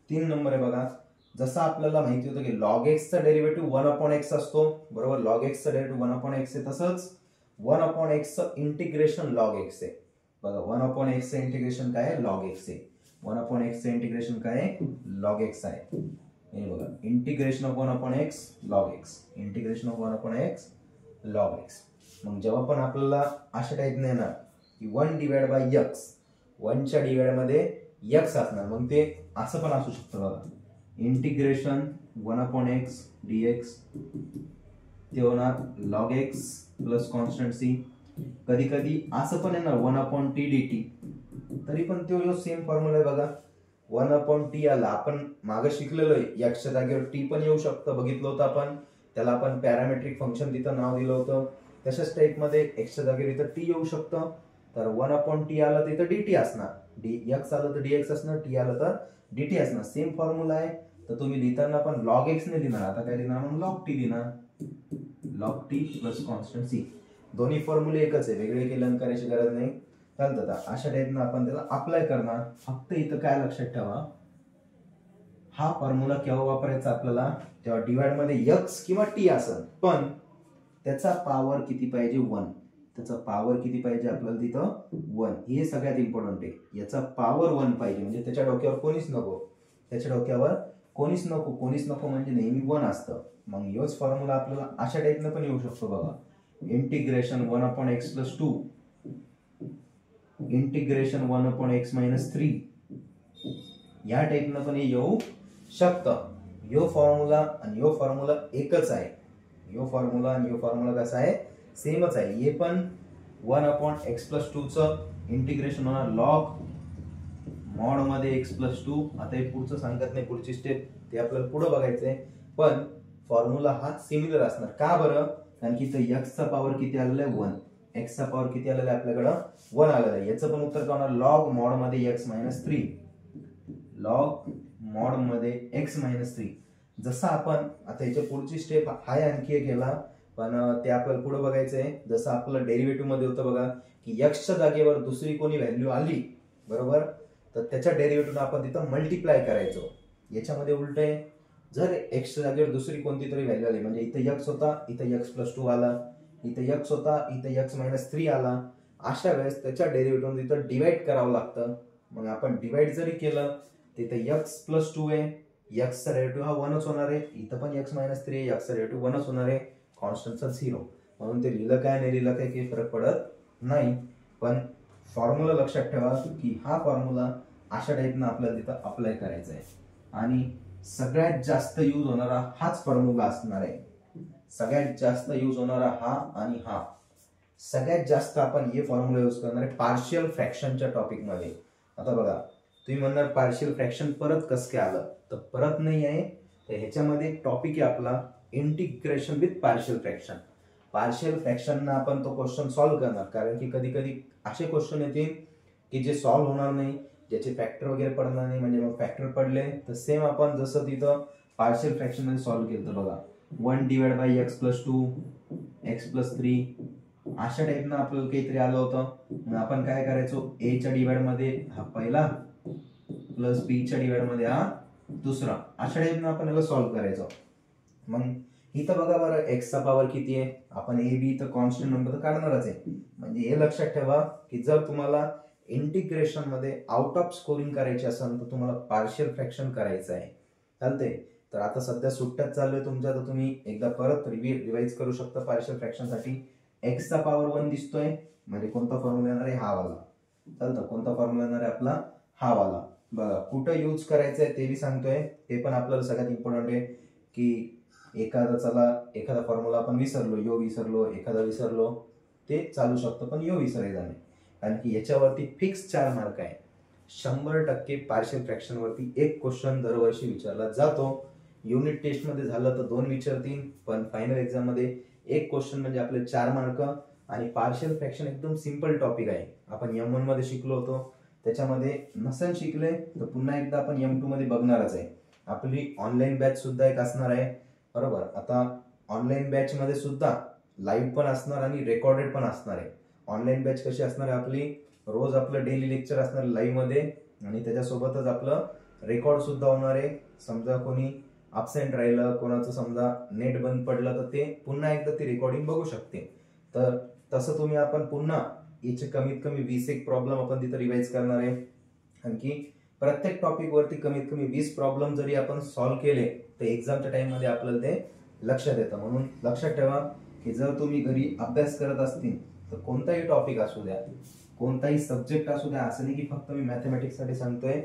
3 नंबर आहे बघा, जसं आपल्याला माहिती होतं की log x चा डेरिव्हेटिव्ह 1/x असतो, बरोबर. log x चा डेरिव्हेटिव्ह 1/x आहे, तसंच 1/x चं इंटिग्रेशन log x आहे. बघा 1/x चं इंटिग्रेशन काय आहे, log x आहे. 1/x चं इंटिग्रेशन काय आहे, log x आहे. हे बघा integration of 1/x log x, integration of 1/x log x. मग जेव्हा पण आपल्याला अशा टाईपने येणार की 1/x, 1 च्या डिवाइड मध्ये x असणार, मग ते असं पण असू शकतं बघा, इंटिग्रेशन 1/x dx ते होणार log x plus constant c. कधी कधी असं पण येणार 1/t dt, तरी पण तो सेम फॉर्म्युला आहे बघा. 1/t आला, आपण मागे शिकलेलो आहे, x च्या जागेवर t पण येऊ शकतं, बघितलं होतं आपण. त्याला आपण पॅरामेट्रिक फंक्शन तिथं नाव दिलं होतं. तशाच टाईप मध्ये x च्या जागेवर इथं t येऊ शकतं. तर 1/t आलं तर इथं dt असणार, x आलं तर dx असणार, t आलं तर dt असणार. सेम फॉर्म्युला आहे. तर तुम्ही लिहिताना पण log x ने लिहिणार, आता काय लिहिणार मग log t लिहिणार, log t plus constant c. दोन्ही फॉर्म्युले एकच आहे, वेगळे केलं करायची गरज नाही. चालतं. अशा टाईपनं आपण त्याला अप्लाय करणार. फक्त इथं काय लक्षात ठेवा, हा फॉर्म्युला केव्हा वापरायचा आपल्याला, जेव्हा डिवाइड मध्ये x किंवा t असेल, पण त्याचा पॉवर किती पाहिजे, 1. त्याचा पॉवर किती पाहिजे आपल्याला तिथं, 1. हे सगळ्यात इम्पॉर्टंट आहे. याचा पॉवर 1 पाहिजे, म्हणजे त्याच्या डोक्यावर कोणीच नको, त्याच्या डोक्यावर कोणीच नको म्हणजे नेहमी 1 असतं. मग योच फॉर्म्युला आपल्याला अशा टाईपनं पण येऊ शकतो बघा, इंटिग्रेशन 1/x+2 इंटिग्रेशन 1/x-3 या टाईपनं पण येऊ शकतं. यो फॉर्म्युला आणि यो फॉर्म्युला एकच आहे. यो फॉर्म्युला आणि यो फॉर्म्युला कसा आहे, सेमच आहे. हे पण 1/x+2 चं इंटिग्रेशन होणार लॉग मॉड मध्ये x+2. आता हे पुढचं सांगत नाही, पुढची स्टेप ते आपल्याला पुढे बघायचंय, पण फॉर्म्युला हा सिमिलर असणार. का बरं, कारण की इथं x चा पॉवर किती आलेला आहे, 1. x चा पॉवर किती आलेला आहे आपल्याकडं, 1 आलेला आहे. याचं पण उत्तर काय होणार, लॉग मॉड मध्ये x-3, लॉग मॉड मध्ये x-3. जसं आपण आता याच्या पुढची स्टेप हाय आणखी एक केला, पण ते आपल्याला पुढे बघायचंय. जसं आपलं डेरिव्हेटिव्ह मध्ये होतं बघा की x च्या जागेवर दुसरी कोणी व्हॅल्यू आली, बरोबर, तर त्याच्या डेरिव्हेटिव्ह आपण तिथं मल्टिप्लाय करायचो. याच्यामध्ये उलट आहे, जर x च्या जागेवर दुसरी कोणती तरी व्हॅल्यू आली, म्हणजे इथं x होता, इथं x+2 आला, इथं x होता, इथं x-3 आला, अशा वेळेस त्याच्या डेरिव्हेटिव्ह तिथं डिवाइड करावं लागतं. मग आपण डिवाइड जरी केलं तिथं x+2 आहे, x चा डेरिव्हेटिव्ह हा 1च होणार आहे, इथं पण x-3 आहे, x चा डेरिव्हेटिव्ह 1च होणार आहे, कॉन्स्टंटचा 0. म्हणून ते लिहिलं काय नाही लिहिलं काय काही फरक पडत नाही. पण फॉर्म्युला लक्षात ठेवा की हा फॉर्म्युला अशा टाईपनं आपल्याला तिथं अप्लाय करायचा आहे, आणि सगळ्यात जास्त यूज होणारा हाच फॉर्म्युला असणार आहे. सगळ्यात जास्त यूज होणारा हा आणि हा. सगळ्यात जास्त आपण हे फॉर्म्युला यूज करणार आहे पार्शियल फ्रॅक्शनच्या टॉपिक मध्ये. आता बघा, तुम्ही म्हणणार पार्शियल फ्रॅक्शन परत कसं काय आलं, तर परत नाही आहे, तर ह्याच्यामध्ये टॉपिक आहे आपला integration with partial fraction. Partial fraction ना आपण तो क्वेश्चन सॉल्व्ह करणार, कारण की कधी कधी असे क्वेश्चन येतील की जे सॉल्व्ह होणार नाही, ज्याचे फॅक्टर वगैरे पडणार नाही. म्हणजे मग फॅक्टर पडले तर सेम आपण जसं तिथं पार्शियल फ्रॅक्शन मध्ये सॉल्व्ह केलं बघा, 1/x+2 x+3 अशा टाईपनं आपल्याला काहीतरी आलं होतं. मग आपण काय करायचो, a च्या डिवाइड मध्ये हा पहिला प्लस b च्या डिवाइड मध्ये हा दुसरा, अशा टाईपनं आपण याला सॉल्व्ह करायचो. मग इथं बघा बरं, x चा पॉवर किती आहे, आपण a b तर कॉन्स्टंट नंबर तर काढणारच आहे. म्हणजे हे लक्षात ठेवा की जर तुम्हाला इंटिग्रेशन मध्ये आउट ऑफ स्कोरिंग करायचे असेल तर तुम्हाला पार्शियल फ्रॅक्शन करायचं आहे. चालतंय. तर आता सध्या सुट्ट्यात चालू आहे तुमच्या, तर तुम्ही एकदा परत रिवाइज करू शकता पार्शियल फ्रॅक्शन साठी. x चा पॉवर 1 दिसतोय, म्हणजे कोणता फॉर्म्युला येणार आहे, हा वाला. चालतं, कोणता फॉर्म्युला येणार आहे आपला, हा वाला. बघा कुठं यूज करायचं आहे ते बी सांगतोय, ते पण आपल्याला सगळ्यात इम्पॉर्टंट आहे. की एखादा फॉर्म्युला आपण विसरलो, एखादा विसरलो, ते चालू शकतं, पण विसरायचा नाही. कारण की याच्यावरती फिक्स 4 मार्क आहे. 100% पार्शियल फ्रॅक्शन वरती एक क्वेश्चन दरवर्षी विचारला जातो. युनिट टेस्ट मध्ये झालं तर 2 विचारतील, पण फायनल एक्झाम मध्ये एक क्वेश्चन म्हणजे आपले 4 मार्क. आणि पार्शियल फ्रॅक्शन एकदम सिंपल टॉपिक आहे, आपण M1 मध्ये शिकलो होतो. त्याच्यामध्ये नसेल शिकले तर पुन्हा एकदा आपण M2 मध्ये बघणारच आहे. आपली ऑनलाईन बॅच सुद्धा एक असणार आहे, बरोबर. आता ऑनलाईन बॅच मध्ये सुद्धा लाईव्ह पण असणार आणि रेकॉर्डेड पण असणार आहे. ऑनलाईन बॅच कशी असणार आहे आपली, रोज आपलं डेली लेक्चर असणार लाईव्ह मध्ये आणि त्याच्यासोबतच आपलं रेकॉर्ड सुद्धा होणार आहे. समजा कोणी अब्सेंट राहिलं, कोणाचं समजा नेट बंद पडलं, तर ते पुन्हा एकदा ती रेकॉर्डिंग बघू शकते. तर तसं तुम्ही आपण पुन्हा याचे कमीत कमी 20 एक प्रॉब्लेम आपण तिथं रिवाइज करणार आहे. आणखी प्रत्येक टॉपिक वरती कमीत कमी 20 प्रॉब्लेम जरी आपण सॉल्व्ह केले तर एक्झामच्या टाइम मध्ये आपल्याला ते लक्षात येतं. म्हणून लक्षात ठेवा की जर तुम्ही घरी अभ्यास करत असतील तर कोणताही टॉपिक असू द्या, कोणताही सब्जेक्ट असू द्या, असं नाही की फक्त मी मॅथमॅटिक्स साठी सांगतोय,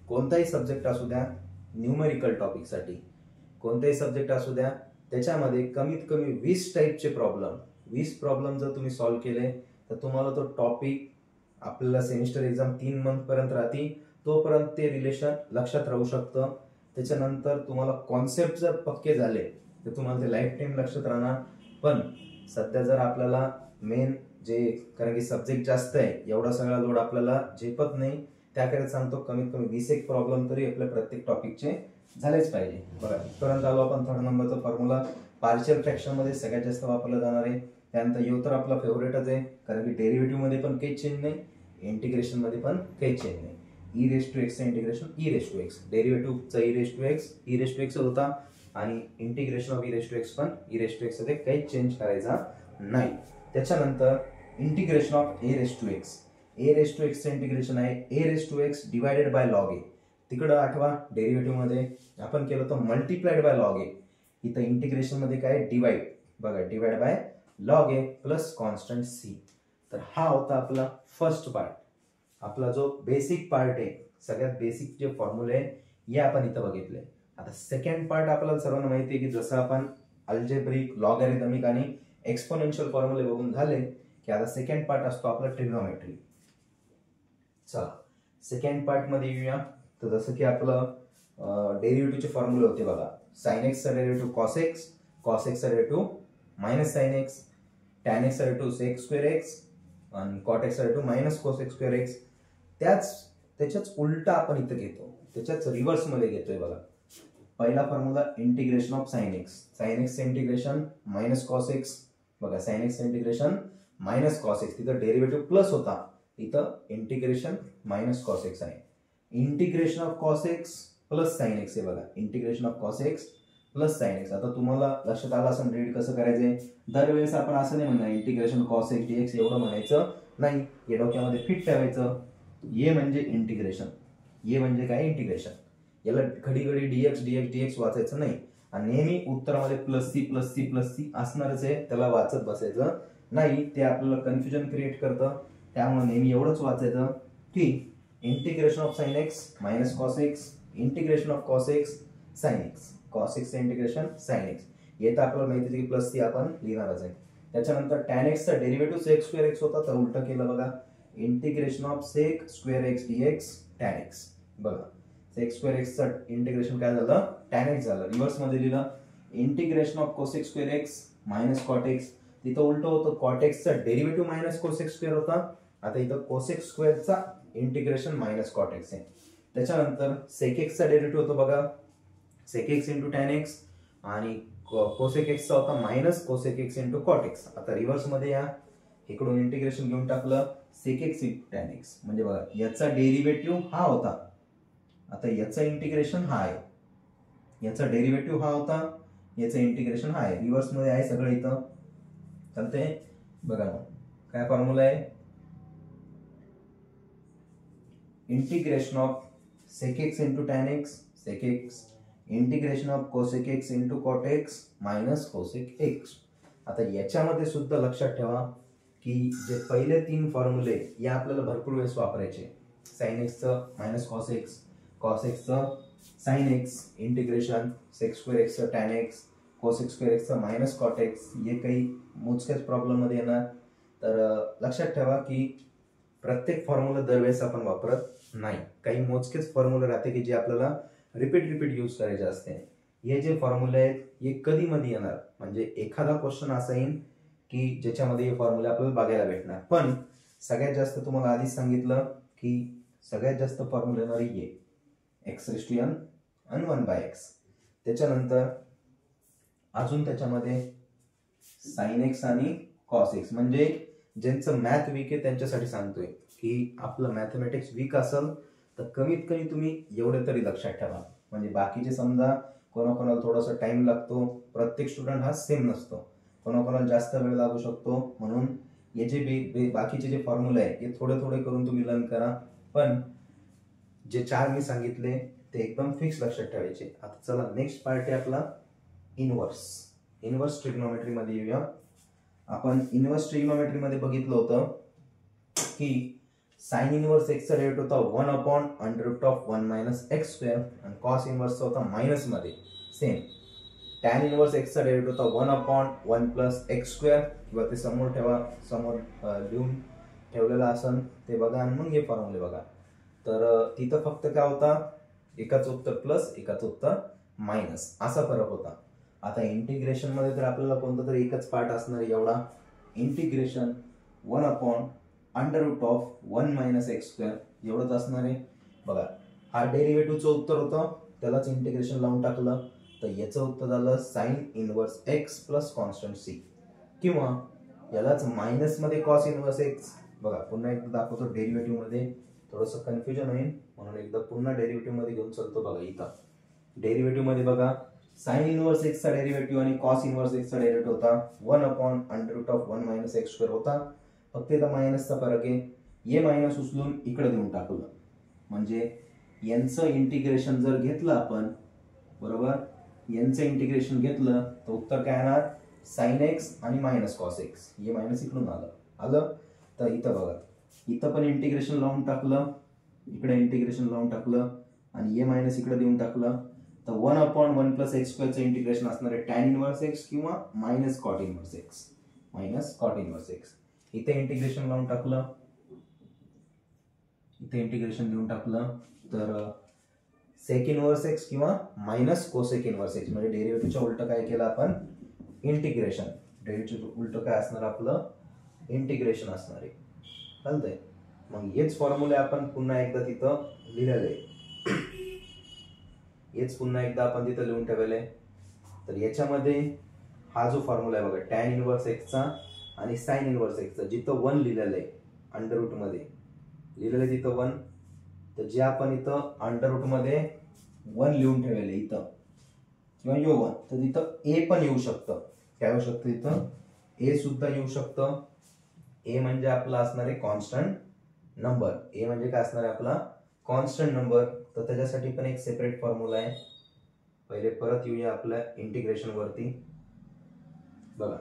कोणताही सब्जेक्ट असू द्या, न्यूमेरिकल टॉपिक साठी कोणताही सब्जेक्ट असू द्या, त्याच्यामध्ये कमीत कमी 20 टाईपचे प्रॉब्लेम, 20 प्रॉब्लेम जर तुम्ही सॉल्व्ह केले तर तुम्हाला तो टॉपिक आपल्याला सेमिस्टर एक्झाम 3 मंथ पर्यंत राहते, तोपर्यंत ते रिलेशन लक्षात राहू शकतं. त्याच्यानंतर तुम्हाला कॉन्सेप्ट जर पक्के झाले तर तुम्हाला ते लाईफ टाईम लक्षात राहणार. पण सध्या जर आपल्याला मेन जे, कारण की सब्जेक्ट जास्त आहे, एवढा सगळा लोड आपल्याला झेपत नाही, त्याकरिता सांगतो कमीत कमी 20 एक प्रॉब्लेम तरी आपल्या प्रत्येक टॉपिकचे झालेच पाहिजे. बघा इथपर्यंत आलो आपण. थर्ड नंबरचा फॉर्म्युला पार्शियल फ्रॅक्शन मध्ये सगळ्यात जास्त वापरला जाणार आहे. त्यानंतर यो तर आपला फेवरेटच आहे, कारण की डेरिव्हेटिव्ह मध्ये पण काही चेंज नाही, इंटिग्रेशन मध्ये पण काही चेंज नाही. E raise to x integration e raise to x, डेरिव्हेटिव्हचा ई रेस टू एक्स होता आणि integration of e raise to x पण ई रेस टू एक्स मध्ये काही चेंज करायचा नाही. त्याच्यानंतर integration of a raise to x, a raise to एक्सचं इंटिग्रेशन आहे a raise to x divided by log a. तिकडं आठवा डेरिव्हेटिव्ह मध्ये आपण केलं होतं मल्टिप्लाइड बाय लॉग ए, इथं इंटिग्रेशन मध्ये काय डिवाइड, बघा divide by log a plus constant C. तर हा होता आपला फर्स्ट पार्ट, आपला जो बेसिक पार्ट आहे, सगळ्यात बेसिक जे फॉर्म्युले आहे हे आपण इथं बघितले. आता सेकंड पार्ट आपल्याला सर्वांना माहिती आहे की जसं आपण अल्जेब्रिक, लॉगॅरिथमिक आणि एक्सपोनेन्शियल फॉर्म्युले बघून झाले की आता सेकंड पार्ट असतो आपला ट्रिग्नोमेट्री. चला सेकंड पार्ट मध्ये येऊया. तर जसं की आपलं डेरिव्हेटिव्हचे फॉर्म्युले होते बघा, साइन एक्सचा डेरिव्हेटिव्ह कॉस एक्स, कॉस एक्सचा derivative minus sine x, tan एक्सचा डेरिव्हेटिव्ह सेक स्क्वेअर एक्स आणि कॉट एक्सचा derivative minus cos x square x. त्याच्याच उलटा आपण इथं घेतो, त्याच्याच रिव्हर्स मध्ये घेतोय बघा. पहिला formula integration of sine x, sine x integration minus cos x, बघा sine x integration minus cos x, तिथं डेरिव्हेटिव्ह प्लस होता, इथं इंटिग्रेशन मायनस कॉस एक्स आहे. Integration of cos x plus sine x आहे बघा, integration of cos x plus sine x. आता तुम्हाला लक्षात आलं असं रीड कसं करायचंय. दरवेळेस आपण असं नाही म्हणणार इंटिग्रेशन कॉस एक्स डीएक्स एवढं म्हणायचं नाही, हे डोक्यामध्ये फिट ठेवायचं. ये म्हणजे इंटिग्रेशन, ये म्हणजे काय इंटिग्रेशन, याला घडी घडी डीएक्स डीएक्स डीएक्स वाचायचं नाही आणि नेहमी उत्तरामध्ये plus C plus C plus C असणारच आहे, त्याला वाचत बसायचं नाही, ते आपल्याला कन्फ्युजन क्रिएट करतं. त्यामुळे नेहमी एवढंच वाचायचं की integration of sine x minus cos x, integration of cos x sine x, cos x integration sine x. येतं आपल्याला माहिती की प्लस सी आपण लिहिणारच आहे. त्याच्यानंतर टॅन एक्सचा डेरिव्हेटिव्ह सेक स्क्वेअर एक्स होता, तर उलट केलं बघा, integration of sec square x dx tan x. बघा सेक स्क्वेअर एक्सचं इंटिग्रेशन काय झालं, टॅन एक्स झालं. रिव्हर्स मध्ये लिहिलं integration of cosec square x minus cot x, तिथं उलट होतं, कॉट एक्सचा डेरिव्हेटिव्ह मायनस कोसेक स्क्वेअर होता, आता इथं कोसेक स्क्वेअरचा इंटिग्रेशन मायनस कॉट एक्स आहे. त्याच्यानंतर सेक एक्सचा डेरिव्हेटिव्ह होतो बघा, sec x into tan x आणि कोसेक एक्सचा होता minus cosec x into cot x. आता रिव्हर्स मध्ये या, इकडून इंटिग्रेशन घेऊन टाकलं sec x into tan x, म्हणजे बघा याचा डेरिव्हेटिव्ह हा होता, आता याचा इंटिग्रेशन हा आहे, याचा डेरिव्हेटिव्ह हा होता, याचं इंटिग्रेशन हा आहे. रिव्हर्स मध्ये आहे सगळं इथं चालतंय. बघा मग काय फॉर्म्युला आहे, integration of sec x into tan x sec x, integration of cosec x into cot x minus cosec x. आता याच्यामध्ये सुद्धा लक्षात ठेवा की जे पहिले 3 फॉर्म्युले या आपल्याला भरपूर वेळेस वापरायचे, साइन एक्सचं मायनस कॉस एक्स, कॉस एक्सचं sine x, integration sec square एक्सचं टॅन एक्स, कोसेक स्क्वेअर एक्सचं मायनस कॉट एक्स, हे काही मोजक्याच प्रॉब्लेम मध्ये येणार. तर लक्षात ठेवा की प्रत्येक फॉर्म्युला दरवेळेस आपण वापरत नाही, काही मोजकेच फॉर्म्युला राहते की जे आपल्याला रिपीट यूज करायचे असते. हे जे फॉर्म्युले आहेत हे कधी मध्ये येणार, म्हणजे एखादा क्वेश्चन असा येईल की ज्याच्यामध्ये हे फॉर्म्युले आपल्याला बघायला भेटणार. पण सगळ्यात जास्त तुम्हाला आधीच सांगितलं की सगळ्यात जास्त फॉर्म्युला येणार ये एक्स रेस टू एन आणि 1/x. त्याच्यानंतर अजून त्याच्यामध्ये साइन एक्स आणि कॉस एक्स, म्हणजे ज्यांचं मॅथ वीक आहे त्यांच्यासाठी सांगतोय की आपलं मॅथमॅटिक्स वीक असेल तर कमीत कमी तुम्ही एवढे तरी लक्षात ठेवा. म्हणजे बाकीचे समजा कोणाकोणाला थोडासा टाइम लागतो, प्रत्येक स्टुडंट हा सेम नसतो, कोणाकोणाला जास्त वेळ लागू शकतो. म्हणून हे जे बाकीचे जे फॉर्म्युला आहे हे थोडे थोडे करून तुम्ही लर्न करा, पण जे 4 मी सांगितले ते एकदम फिक्स लक्षात ठेवायचे. आता चला नेक्स्ट पार्ट आहे आपला इनवर्स ट्रिग्नोमेट्री मध्ये येऊया. आपण इनवर्स ट्रिग्नोमेट्री मध्ये बघितलं होतं की साइन इनवर्स एक्स चा डेरिव्हेटिव्ह होता 1/√1 - x² आणि कॉस इनवर्स होता मायनस मध्ये सेम. टॅन इनवर्स एक्स चा डेरिव्हेटिव्ह होता 1/1 + x² किंवा ते समोर ठेवा, समोर लिहून ठेवलेला असन ते बघा आणि मग हे फॉर्म्युले बघा. तर तिथं फक्त काय होता, एकाचं उत्तर प्लस एकाचं उत्तर मायनस असा फरक होता. आता इंटिग्रेशन मध्ये तर आपल्याला कोणता तरी एकच पार्ट असणार आहे एवढा. इंटिग्रेशन 1/√1 - x² एवढंच असणार आहे बघा. हा डेरिव्हेटिव्हचं उत्तर होतं, त्यालाच इंटिग्रेशन लावून टाकलं तर याचं उत्तर झालं sine inverse x plus constant C, किंवा यालाच मायनस मध्ये कॉस इनवर्स एक्स. बघा पुन्हा एकदा दाखवतो, डेरिव्हेटिव्ह मध्ये थोडंसं कन्फ्युजन होईल म्हणून एकदा पुन्हा डेरिव्हेटिव्ह मध्ये घेऊन चालतो. बघा इथं डेरिव्हेटिव्ह मध्ये बघा साइन इनवर्स एक्स चा डेरिव्हेटिव्ह आणि कॉस इनवर्स एक्स चा डेरिव्हेटिव्ह होता 1/√1 - x² होता. फक्त इथं मायनसचा फरक आहे, हे मायनस उचलून इकडे देऊन टाकलं. म्हणजे यांचं इंटिग्रेशन जर घेतलं आपण, बरोबर, यांचं इंटिग्रेशन घेतलं तर उत्तर काय येणार, साइन एक्स आणि मायनस कॉस एक्स. हे मायनस इकडून आलं तर इथं बघा, इथं पण इंटिग्रेशन लावून टाकलं, इकडे इंटिग्रेशन लावून टाकलं आणि हे मायनस इकडे देऊन टाकलं. तर 1/1 + x² चं इंटिग्रेशन असणार आहे टॅन इनवर्स एक्स किंवा मायनस कॉट इनवर्स एक्स. इथे इंटिग्रेशन लावून टाकलं, इथे इंटिग्रेशन देऊन टाकलं तर सेक इनवर्स एक्स किंवा मायनस कोसेक इनवर्स एक्स. म्हणजे डेरिव्हेटिव्हच्या उलट काय केलं आपण, इंटिग्रेशन. डेरिव्हेटिव्ह उलट काय असणार आपलं, इंटिग्रेशन असणार आहे. चालतंय. मग हेच फॉर्म्युले आपण पुन्हा एकदा तिथं लिहिलेले, हेच पुन्हा एकदा आपण तिथं लिहून ठेवले. तर याच्यामध्ये हा जो फॉर्म्युला आहे बघा, टॅन इनवर्स एक्सचा आणि साइन इनवर्स एक्सचा, जिथं 1 लिहिलेलं आहे अंडररूट मध्ये लिहिलेलं आहे तिथं 1, तर जे आपण इथं अंडररूट मध्ये 1 लिहून ठेवलेलं इथं किंवा यो 1, तर तिथं ए पण येऊ शकतं. काय होऊ शकतं इथं, ए सुद्धा येऊ शकतं. ए म्हणजे आपला असणार आहे कॉन्स्टंट नंबर. ए म्हणजे काय असणार आहे आपला कॉन्स्टंट नंबर. तर त्याच्यासाठी पण एक सेपरेट फॉर्म्युला आहे. पहिले परत येऊया आपल्या इंटिग्रेशन वरती. बघा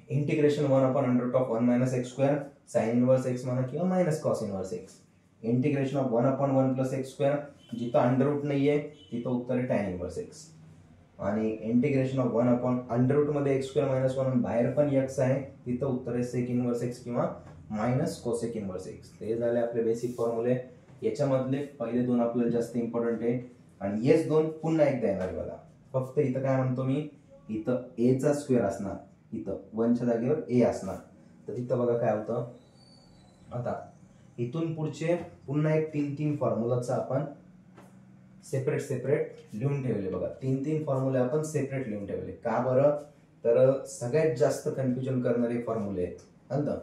integration 1/√1 - x² sign inverse x म्हणा किंवा minus cos inverse x. Integration of 1/1 + x², जिथं अंडररूट नाहीये तिथं उत्तर आहे टॅन इनवर्स एक्स. आणि इंटिग्रेशन ऑफ 1/√1 मध्ये x² - 1 बाहेर पण x आहे, तिथं उत्तर आहे सेक इनवर्स एक्स किंवा मायनस कोसेक इनवर्स एक्स. हे झाले आपले बेसिक फॉर्म्युले. याच्यामधले पहिले 2 आपल्याला जास्त इम्पॉर्टंट आहे आणि हेच 2 पुन्हा एकदा येणार आहे बघा. फक्त इथं काय म्हणतो मी, इथं ए चा स्क्वेअर असणार, इथं 1 च्या जागेवर ए असणार. तर तिथं बघा काय होतं, आता इथून पुढचे पुन्हा एक 3 फॉर्म्युलाचा आपण सेपरेट लिहून ठेवले. बघा 3 फॉर्म्युले आपण सेपरेट लिहून ठेवले. का बरं, तर सगळ्यात जास्त कन्फ्युजन करणारे फॉर्म्युले आहेत. नंतर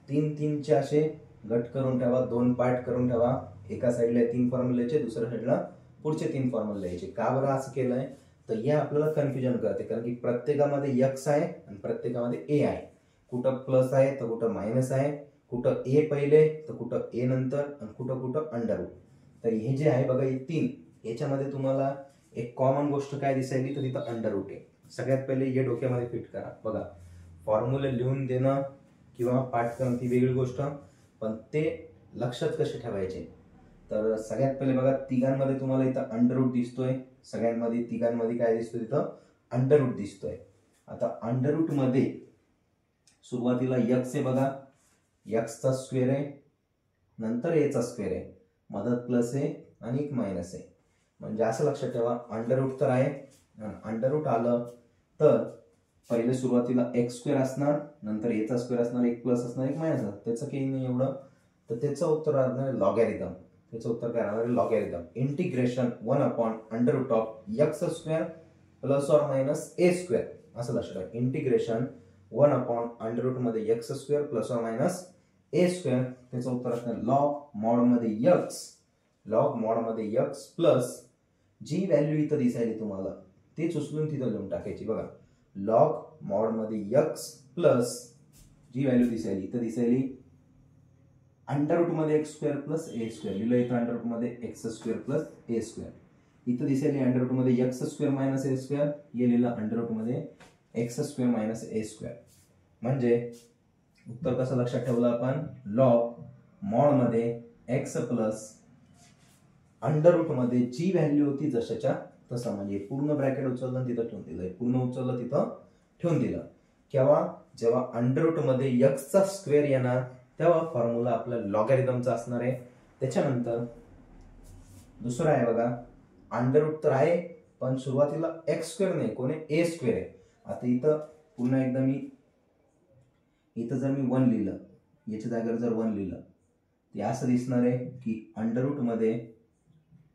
3 असे गट करून ठेवा, 2 पार्ट करून ठेवा. एका साईडला 3 फॉर्म्युलेचे, दुसऱ्या साईडला पुढचे 3 फॉर्म्युले यायचे. का बरं असं केलंय, तर हे आपल्याला कन्फ्युजन करते, कारण की प्रत्येकामध्ये x आहे आणि प्रत्येकामध्ये ए आहे. कुठं प्लस आहे तर कुठं मायनस आहे, कुठं ए पहिले तर कुठं ए नंतर आणि कुठं अंडररूट. तर हे जे आहे बघा, हे 3 याच्यामध्ये तुम्हाला एक कॉमन गोष्ट काय दिसायली, तर तिथं अंडररूट आहे. सगळ्यात पहिले हे डोक्यामध्ये फिट करा. बघा फॉर्म्युले लिहून देणं किंवा पाठ करणं ती वेगळी गोष्ट, पण ते लक्षात कसे ठेवायचे. तर सगळ्यात पहिले बघा तिघांमध्ये तुम्हाला इथं अंडररूट दिसतोय, सगळ्यांमध्ये तिघांमध्ये काय दिसतोय, तिथं अंडररूट दिसतोय. आता अंडररूट मध्ये सुरुवातीला x आहे बघा, x चा स्क्वेअर आहे, नंतर a चा स्क्वेअर आहे, मधात प्लस आहे आणि एक मायनस आहे. म्हणजे असं लक्षात ठेवा, अंडररूट तर आहे, अंडररूट आलं तर पहिले सुरुवातीला x² असणार, नंतर a चा स्क्वेअर असणार, एक प्लस असणार एक मायनस असणार. त्याचं काही नाही एवढं, तर त्याचं उत्तर असणार लॉगॅरिथम. त्याचं उत्तर काय राहणार आहे logarithm. Integration 1/√x² plus or minus A square असं लक्षात ठेवा. Integration 1/√x² plus or minus A square त्याचं उत्तर असणार लॉग मॉडमध्ये x प्लस जी व्हॅल्यू इथं दिसायली तुम्हाला तेच उचलून तिथं लिहून टाकायची. बघा लॉग मॉडमध्ये x प्लस जी व्हॅल्यू दिसायली इथं दिसायली √मध्ये x² प्लस ए स्क्वेअर लिहिलं इथं √मध्ये x² प्लस ए स्क्वेअर. इथं दिसेल √मध्ये x² मायनस ए स्क्वेअर हे लिहिलं √मध्ये x² मायनस ए स्क्वेअर. म्हणजे उत्तर कसं लक्षात ठेवलं आपण लॉग मॉडमध्ये x प्लस √मध्ये जी व्हॅल्यू होती जशाच्या तसं म्हणजे पूर्ण ब्रॅकेट उचललं तिथं ठेवून दिलं. पूर्ण उचललं तिथं ठेवून दिलं. केव्हा जेव्हा √मध्ये x चा स्क्वेअर येणार तेव्हा फॉर्म्युला आपला लॉगॅरिथमचा असणार आहे. त्याच्यानंतर दुसरा आहे बघा √ तर आहे पण सुरुवातीला x² नाही कोण आहे a² आहे. आता इथं पुन्हा एकदा मी इथं जर मी 1 लिहिलं याच्या जागेवर जर 1 लिहिलं ते असं दिसणार आहे की √मध्ये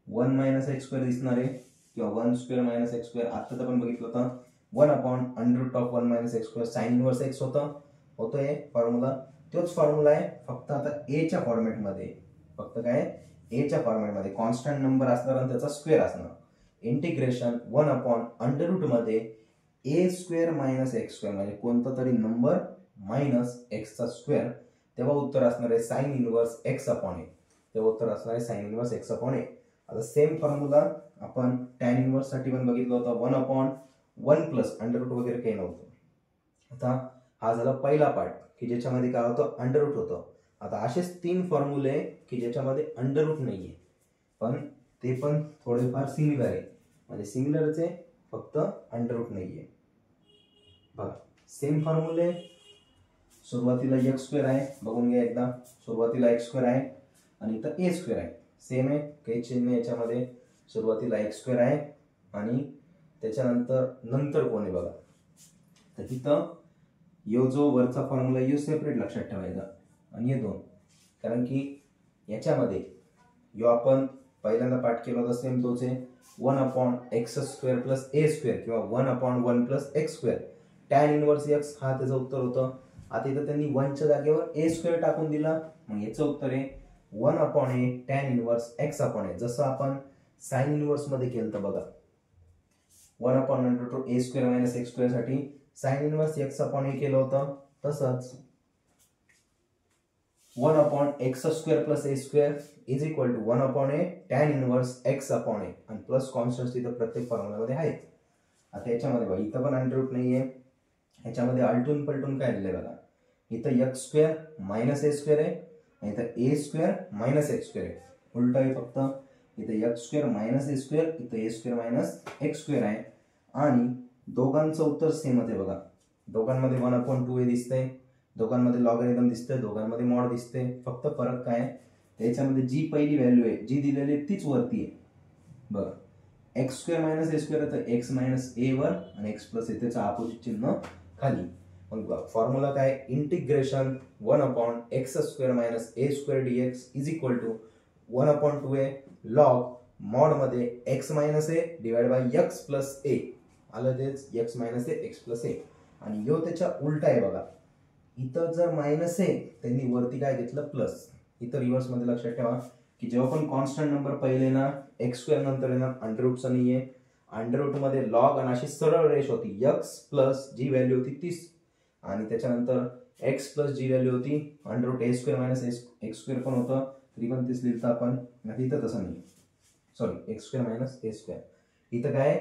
1 मायनस x² दिसणार आहे किंवा 1² मायनस x². आता तर पण बघितलं होतं 1/√1 minus x² sign inverse x होतं हे फॉर्म्युला. तोच फॉर्म्युला आहे फक्त आता ए च्या फॉर्मॅटमध्ये. फक्त काय ए च्या फॉर्मॅटमध्ये कॉन्स्टंट नंबर असणार आणि त्याचा स्क्वेअर असणार. इंटिग्रेशन 1/√मध्ये a² मायनस x² म्हणजे कोणता तरी नंबर मायनस x चा स्क्वेअर तेव्हा उत्तर असणार आहे साइन इनवर्स x अपॉन ए. तेव्हा उत्तर असणार आहे साइन इनवर्स x अपॉन ए. आता सेम फॉर्म्युला आपण टॅन इनवर्स साठी पण बघितलं होतं 1/1 प्लस √ वगैरे काही नव्हतं. आता हा झाला पहिला पार्ट की ज्याच्यामध्ये काय होतं √ होतं. आता असेच 3 फॉर्म्युले की ज्याच्यामध्ये √ नाहीये पण ते पण थोडेफार सिमिलर आहे म्हणजे सिमिलरच आहे फक्त √ नाहीये. बघा सेम फॉर्म्युले सुरुवातीला x² आहे बघून घ्या एकदा. सुरुवातीला x² आहे आणि इथं a² आहे. सेम आहे काही चिन्ह याच्यामध्ये सुरुवातीला x² आहे आणि त्याच्यानंतर कोण आहे बघा. तर इथं यो जो वरचा फॉर्म्युला यो सेपरेट लक्षात ठेवायचा आणि हे दोन कारण की याच्यामध्ये यो आपण पहिल्यांदा पाठ केला होता सेम तोच आहे 1/x² प्लस a² किंवा 1/1 plus x². Tan inverse x हा त्याचं उत्तर होतं. आता इथं त्यांनी 1 च्या जागेवर a² टाकून दिला मग याचं उत्तर आहे 1/a tan inverse x upon a. जसं आपण साइन इनवर्स मध्ये केलं तर बघा 1/√a² मायनस x² साठी sine inverse x upon a केलं होतं तसंच 1/x² plus a² is equal to 1/a tan inverse x upon a आणि प्लस कॉन्स्टंट्स तिथं प्रत्येक फॉर्म्युलामध्ये आहेत. आता याच्यामध्ये बघा इथं पण √ नाहीये. ह्याच्यामध्ये आलटून पलटून काय लिहिलंय बघा इथं x² मायनस a² आहे आणि इथं a² मायनस x² आहे. उलट आहे फक्त इथं x² मायनस a² इथं a² मायनस x² आहे आणि दोघांचं उत्तर सेमच आहे बघा. दोघांमध्ये 1/2a दिसतंय दोघांमध्ये लॉगॅरिथम दिसतंय दोघांमध्ये मॉड दिसतंय. फक्त फरक काय त्याच्यामध्ये जी पहिली व्हॅल्यू आहे जी दिलेली आहे तीच वरती आहे. बघा x² मायनस a² तर x मायनस a वर आणि x प्लस a त्याचं अपोजिट चिन्ह खाली. मग फॉर्म्युला काय integration 1/x² minus a² dx is equal to 1/2a log मॉडमध्ये x minus a divide by x plus a आलं तेच x minus a x plus a आणि यो त्याच्या उलटा आहे बघा. इथं जर मायनस आहे त्यांनी वरती काय घेतलं प्लस. इथं रिव्हर्स मध्ये लक्षात ठेवा की जेव्हा पण कॉन्स्टंट नंबर पहिले ना x² नंतर येणार √चा नाहीये. √ मध्ये लॉग आणि अशी सरळ रेष होती x प्लस जी व्हॅल्यू होती तीच आणि त्याच्यानंतर x प्लस जी व्हॅल्यू होती √a² मायनस x² पण होतं तरी पण तेच लिहिलं आपण. इथं तसं नाही सॉरी x² मायनस a². इथं काय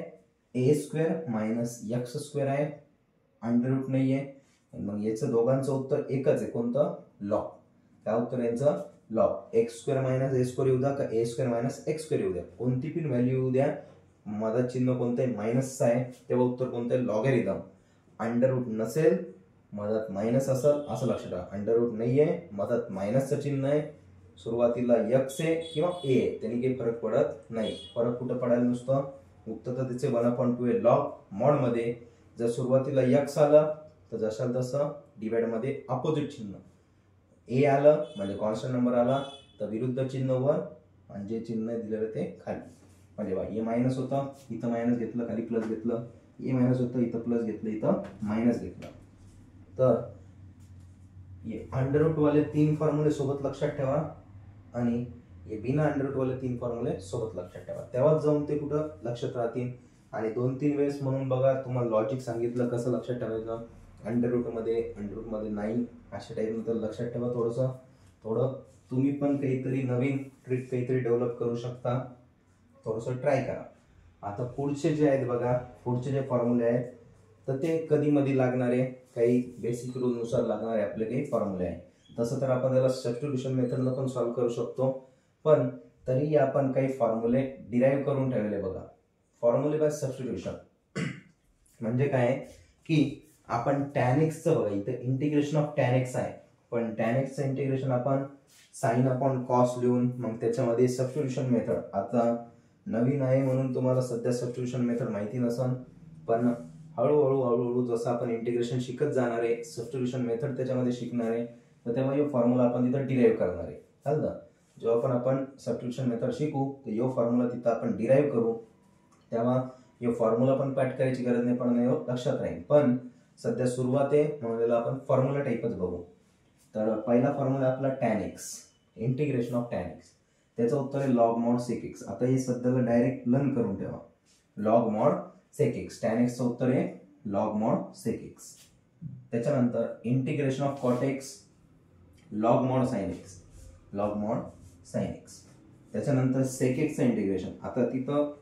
a² मायनस x² आहे √ नाहीये. मग याचं दोघांचं उत्तर एकच आहे कोणतं लॉग. काय उत्तर यांचं लॉग x² मायनस a² येऊ द्या का a² मायनस x² येऊ द्या कोणती पण व्हॅल्यू येऊ द्या मधात चिन्ह कोणतं आहे मायनसचं आहे तेव्हा उत्तर कोणतं आहे लॉगॅरिथम. √ नसेल मधात मायनस असेल असं लक्षात ठेवा. √ नाहीये मधात मायनसचं चिन्ह आहे सुरुवातीला x आहे किंवा a आहे त्यांनी काही फरक पडत नाही. फरक कुठं पडायला नुसतं उत्तर तर त्याचे 1/2a लॉग मॉड मध्ये जर सुरुवातीला x आलं तर जशाल तसं डिवाइड मध्ये अपोजिट चिन्ह a आलं म्हणजे कॉन्स्टंट नंबर आला तर विरुद्ध चिन्ह वर आणि जे चिन्ह दिलेलं ते खाली. म्हणजे बघा हे मायनस होतं, इथं मायनस घेतलं, खाली प्लस घेतलं, हे मायनस होतं, इथं प्लस घेतलं, इथं मायनस घेतलं. तर अंडर रूट वाले 3 फॉर्म्युले सोबत लक्षात ठेवा आणि हे बिना अंडर रूट वाले 3 फॉर्म्युले सोबत लक्षात ठेवा, तेव्हाच जाऊन ते कुठं लक्षात राहतील. आणि 2-3 वेळेस म्हणून बघा, तुम्हाला लॉजिक सांगितलं कसं लक्षात ठेवायचं. अंडर रूट मध्ये नाही अशा टाईपनं तर लक्षात ठेवा. थोडं तुम्ही पण काहीतरी नवीन ट्रिक काहीतरी डेव्हलप करू शकता, थोडंसं ट्राय करा. आता पुढचे जे आहेत बघा, पुढचे जे फॉर्म्युले आहेत तर ते कधी मध्ये लागणारे काही बेसिक रूलनुसार लागणारे आपले काही फॉर्म्युले आहे. तसं तर आपण त्याला सबस्टिट्यूशन मेथडनं पण सॉल्व्ह करू शकतो, पण तरीही आपण काही फॉर्म्युले डिराईव्ह करून ठेवले बघा. फॉर्म्युले बाय सबस्टिट्यूशन म्हणजे काय की आपण tan x चं बघा, इथं इंटिग्रेशन ऑफ tan x आहे, पण tan x चं इंटिग्रेशन आपण साइन अपॉन कॉस लिहून मग त्याच्यामध्ये सबस्टिट्यूशन मेथड. आता नवीन आहे म्हणून तुम्हाला सध्या सबस्टिट्यूशन मेथड माहिती नसेल, पण हळूहळू जसं आपण इंटिग्रेशन शिकत जाणार आहे, सबस्टिट्यूशन मेथड त्याच्यामध्ये शिकणार आहे, तर तेव्हा यो फॉर्म्युला आपण तिथं डिराईव्ह करणार आहे. चालतं, जेव्हा पण आपण सबस्टिट्यूशन मेथड शिकू तर यो फॉर्म्युला तिथं आपण डिराईव्ह करू, तेव्हा यो फॉर्म्युला पण पाठ करायची गरज नाही पडणार, लक्षात राहील. पण सध्या सुरुवात आहे म्हणून आपण फॉर्म्युला टाईपच बघू. तर पहिला फॉर्म्युला आपला tan x, integration of tan x, त्याचं उत्तर आहे लॉग मॉड सेक एक्स. आता हे सध्याला डायरेक्ट लर्न करून ठेवा, log mod sec x. tan x चं उत्तर आहे लॉग मॉड सेक एक्स. त्याच्यानंतर integration of cot x, log mod sine x, log mod sine x. त्याच्यानंतर सेक एक्सचं इंटिग्रेशन. आता तिथं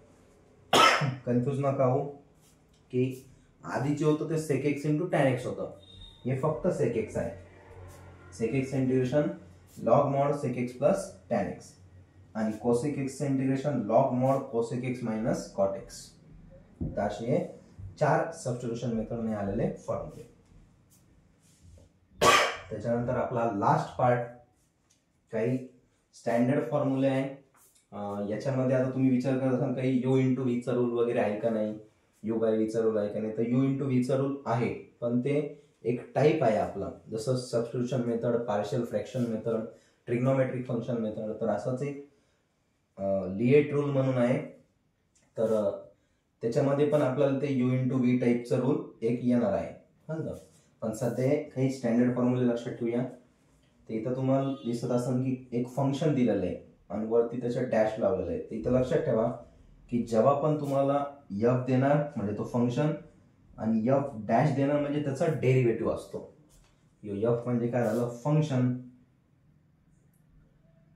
कन्फ्यूज नका हो की आधी जे होतं ते sec x into tan x होतं, हे फक्त सेक एक्स आहे. Sec x integration log mod sec x plus tan x, आणि कोसेक एक्सचं integration log mod cosec x minus cot x. असे 4 सबस्टिट्यूशन मेथडने आलेले फॉर्म्युले. त्याच्यानंतर आपला लास्ट पार्ट काही स्टँडर्ड फॉर्म्युले आहे. याच्यामध्ये आता तुम्ही विचार करत असाल काही यू इंटू व्हीचा रूल वगैरे आहे का नाही, यू बाय व्हीचा रूल आहे का नाही, तर यू इंटू व्हीचा रूल आहे, पण ते एक टाईप आहे आपला, जसं substitution method, partial fraction method, trigonometric function method. तर असंच एक लिएट रूल म्हणून आहे, तर त्याच्यामध्ये पण आपल्याला ते यू इंटू व्ही टाईपचा रूल एक येणार आहे. पण सध्या काही स्टँडर्ड फॉर्म्युले लक्षात ठेवूया. ते इथं तुम्हाला दिसत असेल की एक फंक्शन दिलेलं आहे आणि वरती त्याच्या डॅश लावलेलं आहे. तर इथं लक्षात ठेवा की जेव्हा पण तुम्हाला एफ देणार म्हणजे तो फंक्शन, आणि एफ डॅश देणार म्हणजे त्याचा डेरिव्हेटिव्ह असतो. एफ म्हणजे काय झालं, फंक्शन,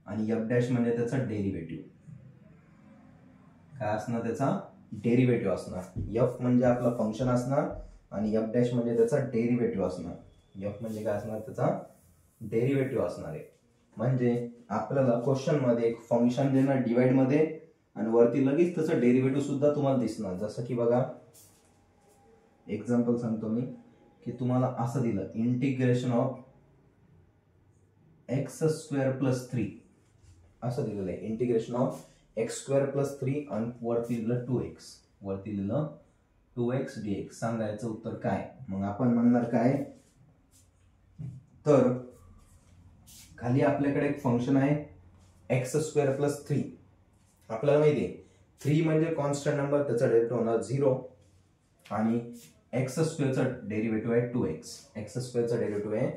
आणि एफ डॅश म्हणजे त्याचा डेरिव्हेटिव्ह. काय असणार, त्याचा डेरिव्हेटिव्ह असणार. एफ म्हणजे आपला फंक्शन असणार आणि एफ डॅश म्हणजे त्याचा डेरिव्हेटिव्ह असणार. एफ म्हणजे काय असणार, त्याचा डेरिव्हेटिव्ह असणार आहे. म्हणजे आपल्याला क्वेश्चन मध्ये एक फंक्शन देणार डिवाइड मध्ये, आणि वरती लगेच त्याचं डेरिव्हेटिव्ह सुद्धा तुम्हाला दिसणार. जसं की बघा, एक्झाम्पल सांगतो मी की तुम्हाला असं दिलं integration of x square plus 3 असं दिलेलं आहे. Integration of x square plus 3 आणि वरती दिलं 2x, वरती दिलं 2x dx. सांगायचं उत्तर काय, मग आपण म्हणणार काय, तर खाली आपल्याकडे एक फंक्शन आहे एक्स स्क्वेअर प्लस 3. आपल्याला माहिती आहे 3 म्हणजे कॉन्स्टंट नंबर, त्याचा डेरिव्हेटिव्ह होणार 0, आणि एक्स स्क्वेअरचा डेरिव्हेटिव्ह आहे 2x. एक्स स्क्वेअरचा डेरिव्हेटिव्ह आहे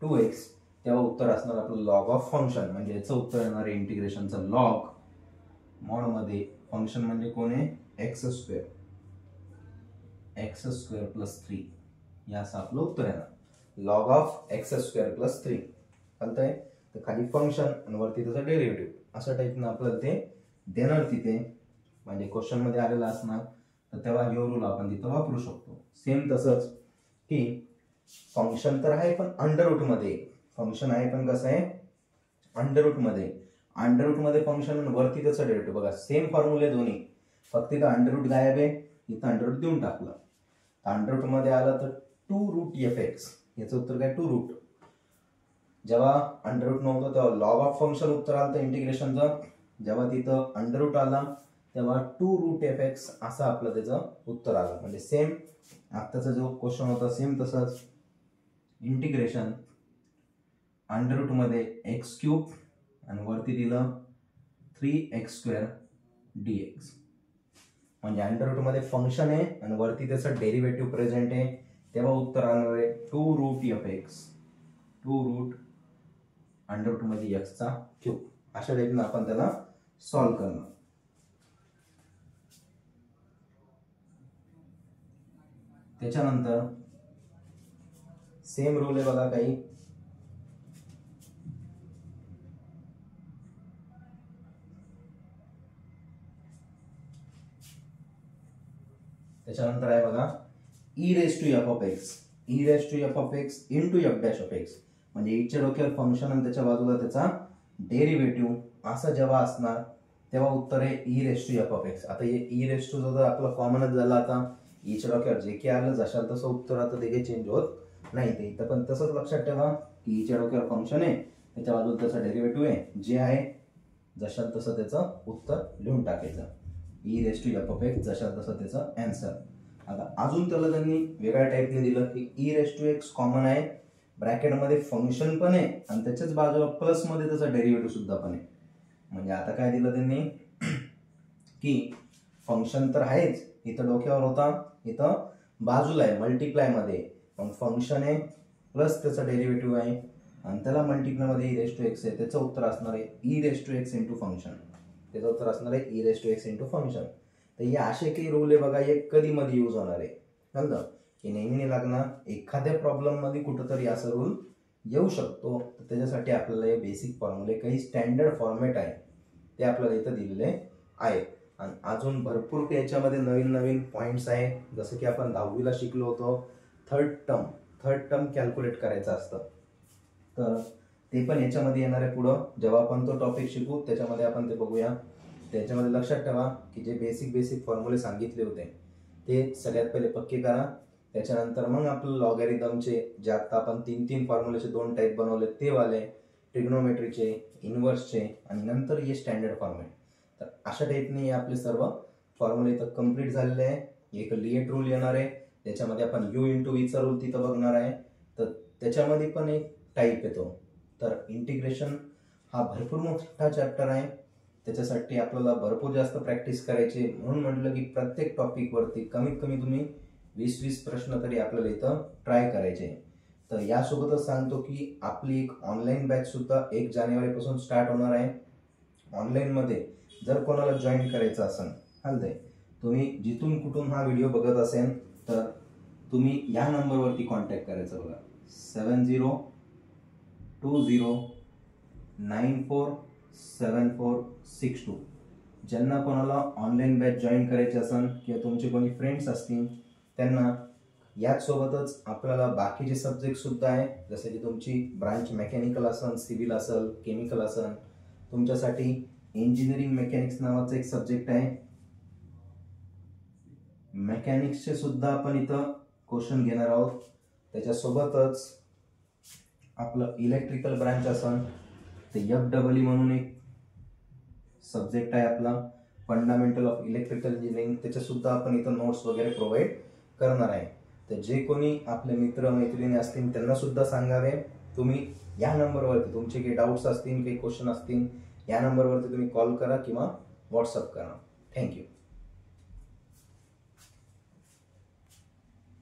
2x, तेव्हा उत्तर असणार आपलं लॉग ऑफ फंक्शन. म्हणजे याचं उत्तर येणार आहे इंटिग्रेशनचं लॉग मॉड मध्ये फंक्शन म्हणजे कोण आहे, एक्स स्क्वेअर प्लस 3, हे असं आपलं उत्तर येणार, log of x square plus 3. चालतंय, तर खाली फंक्शन आणि वरती त्याचा डेरिव्हेटिव्ह अशा टाईपनं आपल्याला ते देणार तिथे, म्हणजे क्वेश्चन मध्ये आलेला असणार. तर तेव्हा हे रूल आपण तिथं वापरू शकतो. सेम तसंच की फंक्शन तर आहे पण अंडर रूट मध्ये, फंक्शन आहे पण कसं आहे, अंडर रूट मध्ये फंक्शन वरती त्याचा डेरिव्हेटिव्ह. बघा सेम फॉर्म्युले दोन्ही, फक्त इथं अंडर रूट गायब आहे, इथं अंडर रूट देऊन टाकलं. अंडर रूट मध्ये आलं तर 2 रूट एफ एक्स, याचं उत्तर काय 2 रूट. जेव्हा अंडर रूट नव्हतं तेव्हा लॉग ऑफ फंक्शन उत्तर आलं इंटिग्रेशनचं, जेव्हा तिथं अंडर रूट आला तेव्हा 2 रूट एफ एक्स असं आपलं त्याचं उत्तर आलं. म्हणजे सेम आत्ताचा जो क्वेश्चन होता सेम तसंच, इंटिग्रेशन अंडर रूट मध्ये एक्स क्यूब आणि वरती दिलं 3x² dx. म्हणजे अंडर रूट मध्ये फंक्शन आहे आणि वरती त्याचं डेरिव्हेटिव्ह प्रेझेंट आहे, तेव्हा उत्तर आणणार आहे 2√f(x), 2√ अंडर रूट मध्ये x3. अशा टाईपनं आपण त्याला सॉल्व्ह करणार. त्याच्यानंतर सेम रूल आहे बघा काही. त्याच्यानंतर आहे बघा e⁻f(x), e⁻f(x) इंटू f'(x). म्हणजे ईच्या डोक्यावर फंक्शन आणि त्याच्या बाजूला त्याचा डेरिव्हेटिव्ह असं जेव्हा असणार तेव्हा उत्तर आहे e⁻f(x). आता हे e जर आपला कॉमनच झाला, आता ईच्या डोक्यावर जे काही आलं जशाल तसं उत्तर आता ते काही चेंज होत नाही. ते इथं पण तसंच लक्षात ठेवा की ईच्या डोक्यावर फंक्शन आहे, त्याच्या बाजूला त्याचा डेरिव्हेटिव्ह आहे, जे आहे जशाल तसं त्याचं उत्तर लिहून टाकायचं. e⁻f(x) जशाल तसं त्याचं आन्सर. आता अजून त्याला त्यांनी वेगळ्या टाईपने दिलं की e⁻x कॉमन आहे, ब्रॅकेटमध्ये फंक्शन पण आहे आणि त्याच्याच बाजूला प्लस मध्ये त्याचा डेरिव्हेटिव्ह सुद्धा पण आहे. म्हणजे आता काय दिलं त्यांनी की फंक्शन तर आहेच, इथं डोक्यावर होता, इथं बाजूला आहे मल्टिप्लाय मध्ये, मग फंक्शन आहे प्लस त्याचा डेरिव्हेटिव्ह आहे आणि त्याला मल्टिप्लाय मध्ये e⁻x आहे, त्याचं उत्तर असणार आहे e⁻x इंटू फंक्शन. त्याचं उत्तर असणार आहे e⁻x इंटू फंक्शन. तर हे असे काही रूल आहे बघा, हे कधी मध्ये यूज होणार आहे कळलं की नेहमी नाही लागणार, एखाद्या प्रॉब्लेम मध्ये कुठंतरी असा रूल येऊ शकतो. तर त्याच्यासाठी आपल्याला हे बेसिक फॉर्म्युले काही स्टँडर्ड फॉर्मॅट आहे ते आपल्याला इथं दिलेले आहेत. आणि अजून भरपूर काही याच्यामध्ये नवीन नवीन पॉईंट्स आहेत, जसं की आपण 10वीला शिकलो होतो थर्ड टर्म कॅल्क्युलेट करायचं असतं, तर ते पण याच्यामध्ये येणार आहे पुढं. जेव्हा आपण तो टॉपिक शिकू त्याच्यामध्ये आपण ते बघूया. त्याच्यामध्ये लक्षात ठेवा की जे बेसिक फॉर्म्युले सांगितले होते ते सगळ्यात पहिले पक्के करा. त्याच्यानंतर मग आपलं लॉगॅरिथमचे जे आता आपण 3 फॉर्म्युलेचे 2 टाईप बनवले ते वाले, ट्रिग्नोमेट्रीचे, इन्व्हर्सचे आणि नंतर हे स्टँडर्ड फॉर्मॅट. तर अशा टाईपने आपले सर्व फॉर्म्युले इथं कम्प्लीट झालेले आहे. एक लिएट रूल येणार आहे, त्याच्यामध्ये आपण u इंटू व्हीचा रूल तिथं बघणार आहे. तर त्याच्यामध्ये पण एक टाईप येतो. तर इंटिग्रेशन हा भरपूर मोठा चॅप्टर आहे, त्याच्यासाठी आपल्याला भरपूर जास्त प्रॅक्टिस करायची. म्हणून म्हटलं की प्रत्येक टॉपिक वरती कमीत कमी तुम्ही 20 प्रश्न तरी आपल्याला इथं ट्राय करायचे. तर यासोबतच सांगतो की आपली एक ऑनलाईन बॅच सुद्धा 1 जानेवारीपासून स्टार्ट होणार आहे. ऑनलाईनमध्ये जर कोणाला जॉईन करायचं असेल चालतंय, तुम्ही जिथून कुठून हा व्हिडिओ बघत असेल तर तुम्ही या नंबरवरती कॉन्टॅक्ट करायचं बघा, 7020947462. ज्यांना कोणाला ऑनलाईन बॅच जॉईन करायची असेल किंवा तुमचे कोणी फ्रेंड्स असतील त्यांना याच सोबतच आपल्याला बाकीचे सब्जेक्ट सुद्धा आहे, जसे की तुमची ब्रांच मेकॅनिकल असेल, सिव्हिल असेल, केमिकल असेल, तुमच्यासाठी इंजिनिअरिंग मेकॅनिक्स नावाचा एक सब्जेक्ट आहे. मेकॅनिक्सचे सुद्धा आपण इथं क्वेश्चन घेणार आहोत. त्याच्यासोबतच आपलं इलेक्ट्रिकल ब्रांच असेल ते FEE म्हणून एक सब्जेक्ट आहे आपला, फंडामेंटल ऑफ इलेक्ट्रिकल इंजिनिअरिंग, त्याच्या सुद्धा आपण इथं नोट्स वगैरे प्रोव्हाइड करणार आहे. तर जे कोणी आपले मित्र मैत्रिणी असतील त्यांना सुद्धा सांगावे. तुम्ही या नंबरवरती तुमचे काही डाऊट्स असतील, काही क्वेश्चन असतील, या नंबरवरती तुम्ही कॉल करा किंवा व्हॉट्सअप करा. थँक्यू.